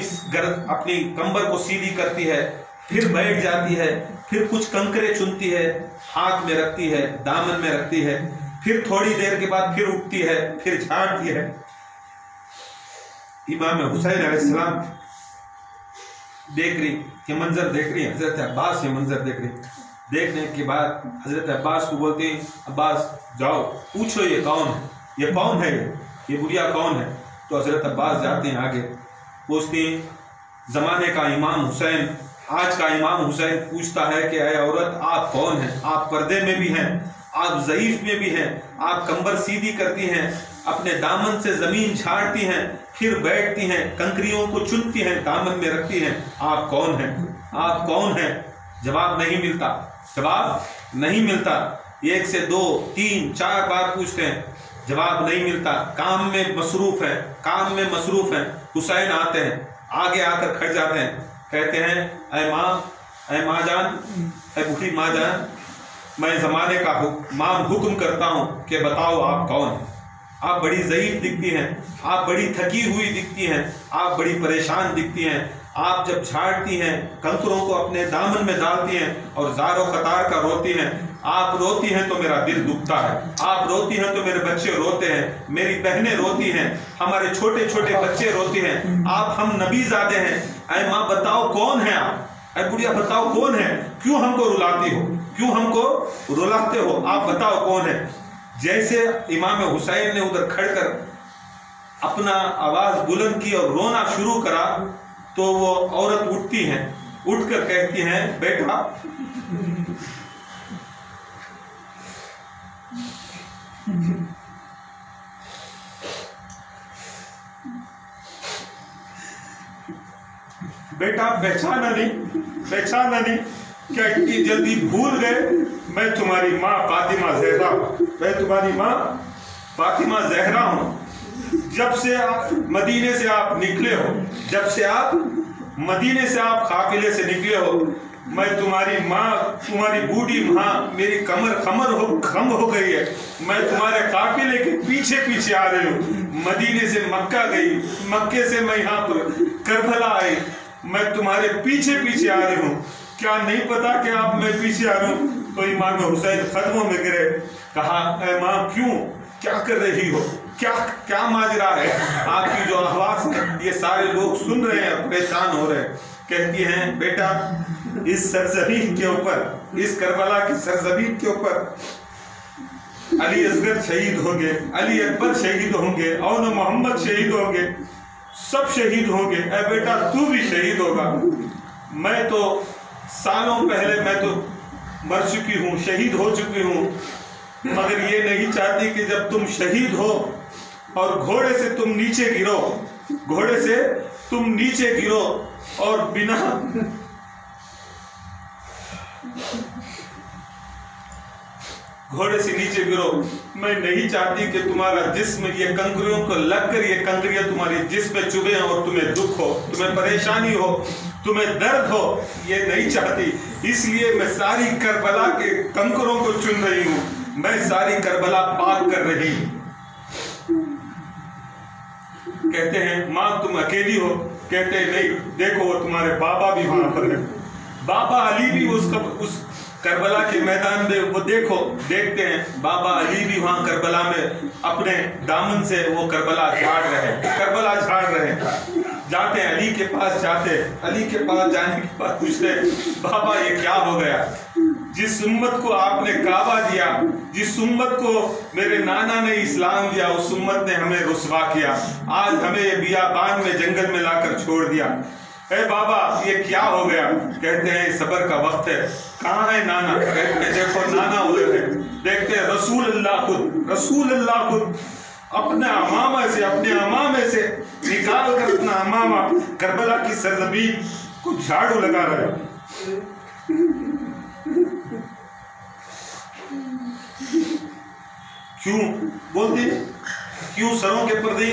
S1: کمبر کو سیدھی کرتی ہے، پھر بیٹھ جاتی ہے، پھر کچھ کنکرے چنتی ہے، ہاتھ میں رکھتی ہے، دامن میں رکھتی ہے، پھر تھوڑی دیر کے بعد پھر اٹھتی ہے، پھر جھاڑتی ہے۔ امام حسین علیہ السلام یہ منظر دیکھ رہی ہیں، حضرت عباس یہ منظر دیکھ رہی ہیں۔ دیکھنے کے بعد حضرت عباس کو بولتے ہیں عباس جاؤ پوچھو یہ کون ہے، یہ کون ہے، یہ بڑھیا کون ہے؟ تو حضرت عباس جاتے ہیں آگے، پوچھتے ہیں زمانے کا امام حسین، آج کا امام حسین پوچھتا ہے کہ اے عورت آپ کون ہیں؟ آپ پردے میں بھی ہیں، آپ ضعیف میں بھی ہیں، آپ کمبر سیدھی کرتی ہیں، اپنے دامن سے زمین جھاڑتی ہیں، پھر بیٹھتی ہیں، کنکریوں کو چنتی ہیں، دامن میں رکھتی ہیں، آپ کون ہیں؟ آپ کون ہیں؟ جواب نہیں ملتا۔ ایک سے 2 3 4 بار پوچھتے ہیں، جواب نہیں ملتا، کام میں مصروف ہیں۔ حسین آتے ہیں، آگے آ کر کھڑ جاتے ہیں، کہتے ہیں اے ماں جان، اے بوڑھی ماں جان، میں زمانے کا امام حکم کرتا ہوں کہ بتاؤ آپ کون ہیں؟ آپ بڑی ضعیف دکھتی ہیں، آپ بڑی تھکی ہوئی دکھتی ہیں، آپ بڑی پریشان دکھتی ہیں، آپ جب جھاڑتی ہیں کنکروں کو اپنے دامن میں ڈالتی ہیں اور زار و قطار کا روتی ہیں، آپ روتی ہیں تو میرا دل دکھتا ہے، آپ روتی ہیں تو میرے بچے روتے ہیں، میری بہنیں روتی ہیں، ہمارے چھوٹے چھوٹے بچے روتے ہیں، آپ ہم نبی زادے ہیں، اے ماں بتاؤ کون ہیں آپ؟ اے بڑھیا بتاؤ کون ہیں؟ کیوں ہم کو رلاتی ہو؟ کیوں ہم کو رلاتے ہو؟ آپ بتاؤ کون ہے؟ جیسے امام حسین نے ادھر کھڑ کر اپنا آواز بلند کی اور رونا شروع کرا تو وہ عورت اٹھتی ہیں، اٹھ کر کہتی ہیں بیٹا پہچانا نہیں کیا اتنی جلدی بھول گئے؟ میں تمہاری ماں فاطمہ زہرا ہوں، جب سے مدینے سے آپ نکلے ہو، قافلے سے نکلے ہو، میں تمہاری ماں، تمہاری بوڑھی ماں میری کمر خم ہو گئی ہے، میں تمہارے قافلے کے پیچھے آ رہی ہوں، مدینے سے مکہ گئی، مکے سے میں یہاں پر کربلا آئی، میں تمہارے پیچھے آ رہی ہوں، کیا نہیں پتا کہ آپ میں پیچھے آ رہا ہوں؟ تو امام حسین قدموں میں گرے، کہا اے ماں کیا کر رہی ہو؟ کیا ماجرا ہے؟ آپ کی جو آواز یہ سارے لوگ سن رہے ہیں، پریشان ہو رہے ہیں۔ کہتی ہیں بیٹا اس سرزمین کے اوپر، اس کربلا کی سرزمین کے اوپر علی اصغر شہید ہوں گے، علی اکبر شہید ہوں گے، اون محمد شہید ہوں گے، سب شہید ہوں گے، اے بیٹا تو بھی شہید ہوگا۔ میں تو سالوں پہلے میں تو مر چکی ہوں، شہید ہو چکی ہوں، مگر یہ نہیں چاہتی کہ جب تم شہید ہو اور گھوڑے سے تم نیچے گرو اور بنا گھوڑے سے نیچے گرو، میں نہیں چاہتی کہ تمہارا جسم یہ کنکریوں کو لگ کر یہ کنکریاں تمہاری جسم میں چبھیں اور تمہیں دکھ ہو، تمہیں پریشانی ہو، تمہیں درد ہو، یہ نہیں چاہتی۔ اس لیے میں ساری کربلا کے کنکروں کو چن رہی ہوں، میں ساری کربلا پاک کر رہی ہوں۔ کہتے ہیں ماں تم اکیلی ہو؟ کہتے ہیں نہیں، دیکھو وہ تمہارے بابا بھی وہاں پر ہے، بابا علی بھی اس کربلا کے میدان میں، وہ دیکھتے ہیں بابا علی بھی وہاں کربلا میں اپنے دامن سے وہ کربلا جھاڑ رہے ہیں۔ جاتے ہیں علی کے پاس جانے کے بعد پوچھتے ہیں بابا یہ کیا ہو گیا؟ جس امت کو آپ نے کعبہ دیا، جس امت کو میرے نانا نے اسلام دیا، اس امت نے ہمیں رسوا کیا، آج ہمیں یہ بیابان میں جنگل میں لا کر چھوڑ دیا، اے بابا یہ کیا ہو گیا؟ کہتے ہیں صبر کا وقت ہے۔ کہاں ہے نانا؟ کہتے ہیں دیکھو نانا ہوئے ہیں، دیکھتے ہیں رسول اللہ خود اپنے امامے سے نکال کر اپنا امامہ کربلا کی سرزمین کو جھاڑو لگا رہے ہیں۔ کیوں بولتے ہیں؟ کیوں سروں کے پردے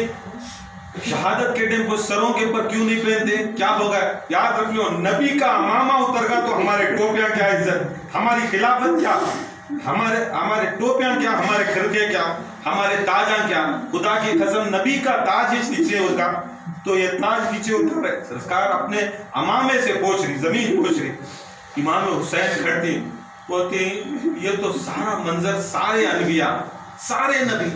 S1: شہادت کے ٹائم کو سروں کے اوپر کیوں نہیں پہنتے؟ کیا ہوگا؟ یاد رکھ لو، نبی کا امامہ اتر گا تو ہمارے ٹوپیاں کیا عزت، ہماری خلافت کیا، ہمارے ٹوپیاں کیا، ہمارے کھرکے کیا، ہمارے تاجاں کیا۔ خدا کی قسم نبی کا تاج ہی نیچے ہوتا تو یہ تاج نیچے اتر رہے، سرکار اپنے امامے سے پوچھ رہی، زمین پوچھ رہی۔ امام حسین کھڑتی بولتی یہ تو سارا منظر، سارے انبیاء، سارے نبی،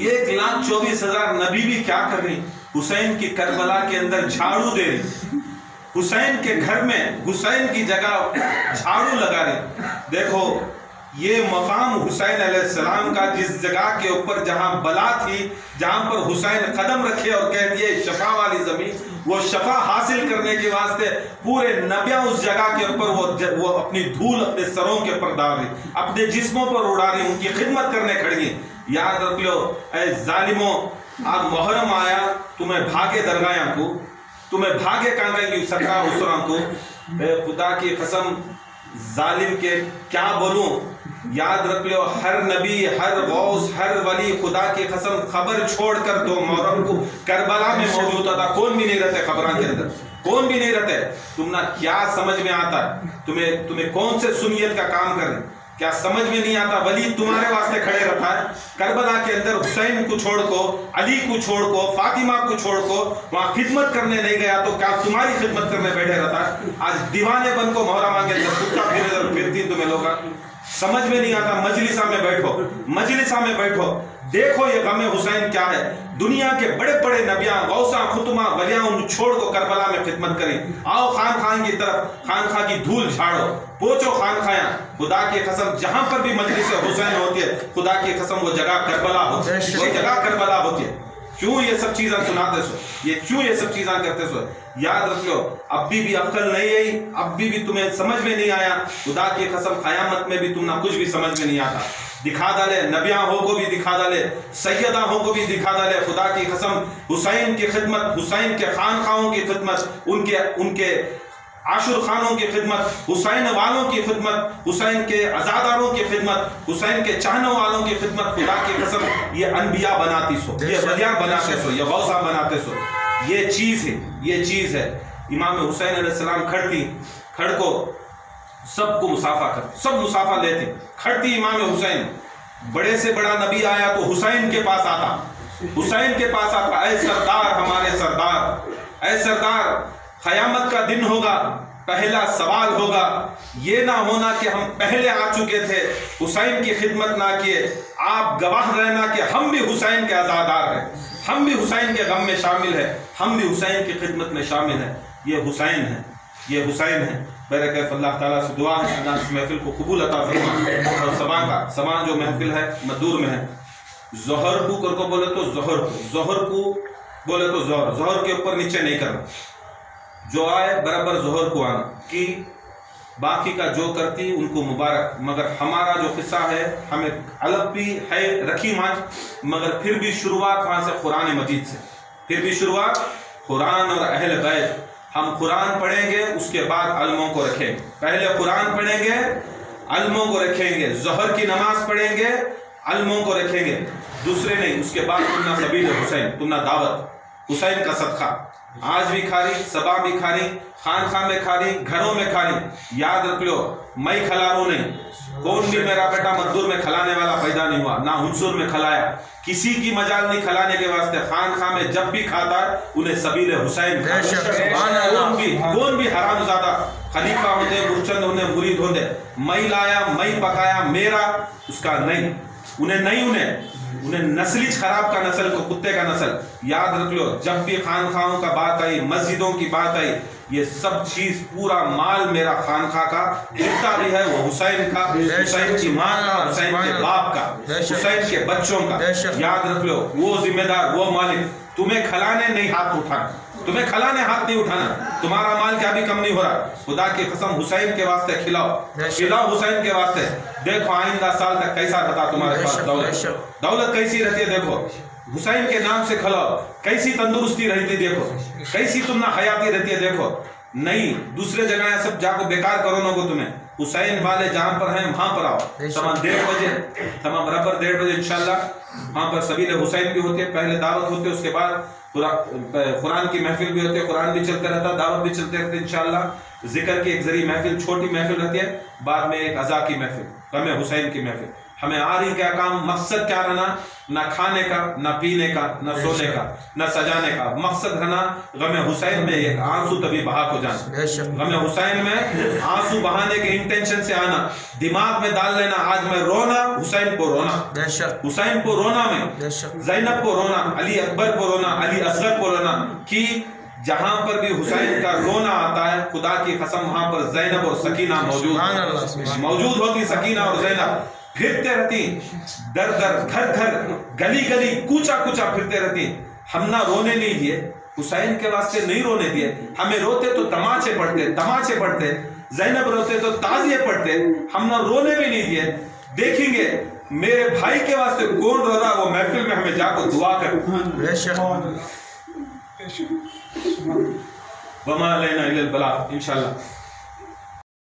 S1: 1,24,000 نبی بھی کیا کر رہی؟ حسین کی کربلا کے اندر جھاڑو دے رہی، حسین کے گھر میں حسین کی جگہ جھاڑو لگا رہی۔ دیکھو یہ مقام حسین علیہ السلام کا، جس جگہ کے اوپر جہاں بلا تھی، جہاں پر حسین قدم رکھے اور کہہ دیے شفا والی زمین، وہ شفا حاصل کرنے کے واسطے پورے نبیاں اس جگہ کے اوپر وہ اپنی دھول اپنے سروں کے اوپر ڈال رہی، اپنے جسموں پر اڑا رہی، ان کی خدمت کرنے کھڑی۔ یاد رکھ لو اے ظالموں، آج محرم آیا، تمہیں بھاگے درگاہاں کو، تمہیں بھاگے کانگے کی سکرا اسراں کو۔ اے خدا کی قسم ظالم کے کیا بولوں؟ یاد رکھ لو ہر نبی، ہر غوث، ہر ولی خدا کی قسم خبر چھوڑ کر 2 محرم کو کربلا میں موجود تھا۔ کون بھی نہیں رہتے خبران کے اندر، کون بھی نہیں رہتے۔ تم نہ کیا سمجھ میں آتا، تمہیں کون سے سنیت کا کام کریں، کیا سمجھ میں نہیں آتا؟ ولی تمہارے واسطے کھڑے رہتا ہے کربلا کے اندر، حسین کو چھوڑ کو، علی کو چھوڑ کو، فاطمہ کو چھوڑ کو وہاں خدمت کرنے نہیں گیا تو کیا تمہاری خدمت کرنے بیٹھے رہتا ہے؟ آج دیوانے بن کو محرم آگے کتا پھرتی تمہیں لوگ، سمجھ میں نہیں آتا۔ مجلسہ میں بیٹھو، مجلسہ میں بیٹھو، دیکھو یہ غم حسین کیا ہے۔ دنیا کے بڑے بڑے نبیاں، غوثاں، ختمہ، ولیاں ان چھوڑ کو کربلا میں خدمت کریں۔ آؤ خان کی طرف، خان کی دھول جھاڑو، پوچھو خان خاں۔ خدا کی قسم جہاں پر بھی مجلس حسین ہوتی ہے، خدا کی قسم وہ جگہ کربلا ہوتی ہے، وہ جگہ کربلا ہوتی ہے۔ کیوں یہ سب چیزیں سناتے سو، کیوں یہ سب چیزیں کرتے سو؟ یاد رکھ لو اب بھی عقل نہیں آئی، اب بھی تمہیں سمجھ میں نہیں آیا۔ خدا کی قسم قیامت میں بھی تم نہ کچھ بھی سمجھ میں نہیں آتا۔ دکھا ڈالے نبیاں ہو کو بھی دکھا ڈالے، سیدہ ہو کو بھی دکھا ڈالے۔ خدا کی قسم حسین کی خدمت، حسین کے خانخواہوں کی خدمت، ان کے عاشور خانوں کی خدمت، حسین والوں کی خدمت، حسین کے عزاداروں کی خدمت، حسین کے چاہنے والوں کی خدمت۔ خدا کی قسم یہ انبیاء بناتی سو، یہ ولیاں بناتے سو، یہ غوثاں بناتے سو۔ یہ چیز ہے۔ امام حسین علیہ السلام کھڑ کو سب کو مسافہ کر، سب مسافہ لیتے، کھڑتی امام حسین۔ بڑے سے بڑا نبی آیا تو حسین کے پاس آتا، حسین کے پاس آتا، اے سردار، ہمارے سردار، اے سردار، قیامت کا دن ہوگا، پہلا سوال ہوگا، یہ نہ ہونا کہ ہم پہلے آ چکے تھے، حسین کی خدمت نہ کیے، آپ گواہ رہنا کہ ہم بھی حسین کے عزادار ہیں، ہم بھی حسین کے غم میں شامل ہیں، ہم بھی حسین کی خدمت میں شامل ہیں۔ یہ حسین ہے، یہ حسین ہے۔ بہرکیف اللہ تعالیٰ سے دعا ہے اللہ اس محفل کو قبول عطا فرمائے۔ اور سبا جو محفل ہے مدور میں ہے، ظہر کو کر کو بولے تو ظہر کو بولے تو ظہر کے اوپر نیچے نہیں کرنا، جو آئے برابر ظہر کو آنا، کہ باقی کا جو کرتی ان کو مبارک۔ مگر ہمارا جو قصہ ہے، ہمیں الگ بھی ہے رکھی مانچ، مگر پھر بھی شروعات وہاں سے قرآن مجید سے، پھر بھی شروعات قرآن اور اہل بیت۔ ہم قرآن پڑھیں گے، اس کے بعد علموں کو رکھیں گے، پہلے قرآن پڑھیں گے، علموں کو رکھیں گے، ظہر کی نماز پڑھیں گے، علموں کو رکھیں گے، دوسرے نہیں۔ اس کے بعد تم نہ سبیل حسین، تم نہ دعوت حسین کا صدقہ، آج بھی کھا رہی، صبح بھی کھا رہی، خانخواہ میں کھا رہی، گھروں میں کھا رہی۔ یاد رکھ لو میں کھلا رہوں نہیں، کون بھی میرا بیٹا مزدور میں کھلانے والا پیدا نہیں ہوا، نہ ہنسور میں کھلایا، کسی کی مجال نہیں کھلانے کے واسطے۔ خانخواہ میں جب بھی کھاتا ہے انہیں سبیل حسین، کون بھی حرام زادہ خلیفہ ہوتے، مرچند ہوتے، مرید ہوتے، میں لایا، میں پکایا، میرا اس کا نہیں، انہیں نسلی خراب کا نسل کو، کتے کا نسل۔ یاد رکھ لو جب بھی خانخواہوں کا بات آئی، مسجدوں کی بات آئی، یہ سب چیز پورا مال میرا خانخواہ کا جتنا بھی ہے وہ حسین کا، حسین کی ماں کا، حسین کے باپ کا، حسین کے بچوں کا۔ یاد رکھ لو وہ ذمہ دار، وہ مالک۔ تمہیں کھلانے نہیں ہاتھ اٹھانا، تمہیں کھلانے ہاتھ نہیں اٹھانا، تمہارا مال کیا بھی کم نہیں ہو رہا۔ خدا کی قسم حسین کے واسطے کھلاؤ حسین کے واسطے۔ دیکھو آئندہ سال تک کیسا رہتا تمہارے پاس دولت کیسی رہتی ہے، دیکھو حسین کے نام سے کھلاؤ، کیسی تندرستی رہتی، دیکھو کیسی تم نہ حیاتی رہتی ہے، دیکھو۔ نہیں دوسرے جگہ سب جا کو بیکار کرو نہ کو تمہیں، حسین والے جہاں پر ہیں وہاں پر آؤ تمام 1:30 بجے، تمام برابر 1:30 بجے انشاءاللہ وہاں پر سبیل حسین بھی ہوتے ہیں، پہلے دعوت ہوتے ہے، اس کے بعد قرآن کی محفل بھی ہوتی ہے، قرآن بھی چلتے رہتا ہے، دعوت بھی چلتے رہتے انشاءاللہ، ذکر کی ایک ذریعہ محفل چھوٹی محفل رہتی ہے، بعد میں ایک عزا کی محفل، غم حسین کی محفل۔ ہمیں آ رہی کیا کام، مقصد کیا رہنا، نہ کھانے کا، نہ پینے کا، نہ سونے کا، نہ سجانے کا، مقصد رہنا غم حسین میں ایک آنسو تبھی بہا کو جانا، غم حسین میں آنسو بہانے کے انٹینشن سے آنا، دماغ میں ڈال لینا آج میں رونا، حسین کو رونا، حسین کو رونا، میں زینب کو رونا، علی اکبر کو رونا، علی اصغر کو رونا، کہ جہاں پر بھی حسین کا رونا آتا ہے خدا کی قسم وہاں پر زینب اور سکینہ موجود ہوتی، سکینہ اور زینب پھرتے رہتی، در در، گھر گھر، گلی گلی، کوچا کوچا پھرتے رہتی۔ ہم نہ رونے نہیں دیے، حسین کے واسطے نہیں رونے دیے، ہمیں روتے تو تماچے پڑتے، زینب روتے تو تعزیے پڑھتے، ہم نہ رونے بھی نہیں دیے۔ دیکھیں گے میرے بھائی کے واسطے کون رو رہا، وہ محفل میں ہمیں جا کر دعا کر، وما علینا الا البلاغ انشاءاللہ۔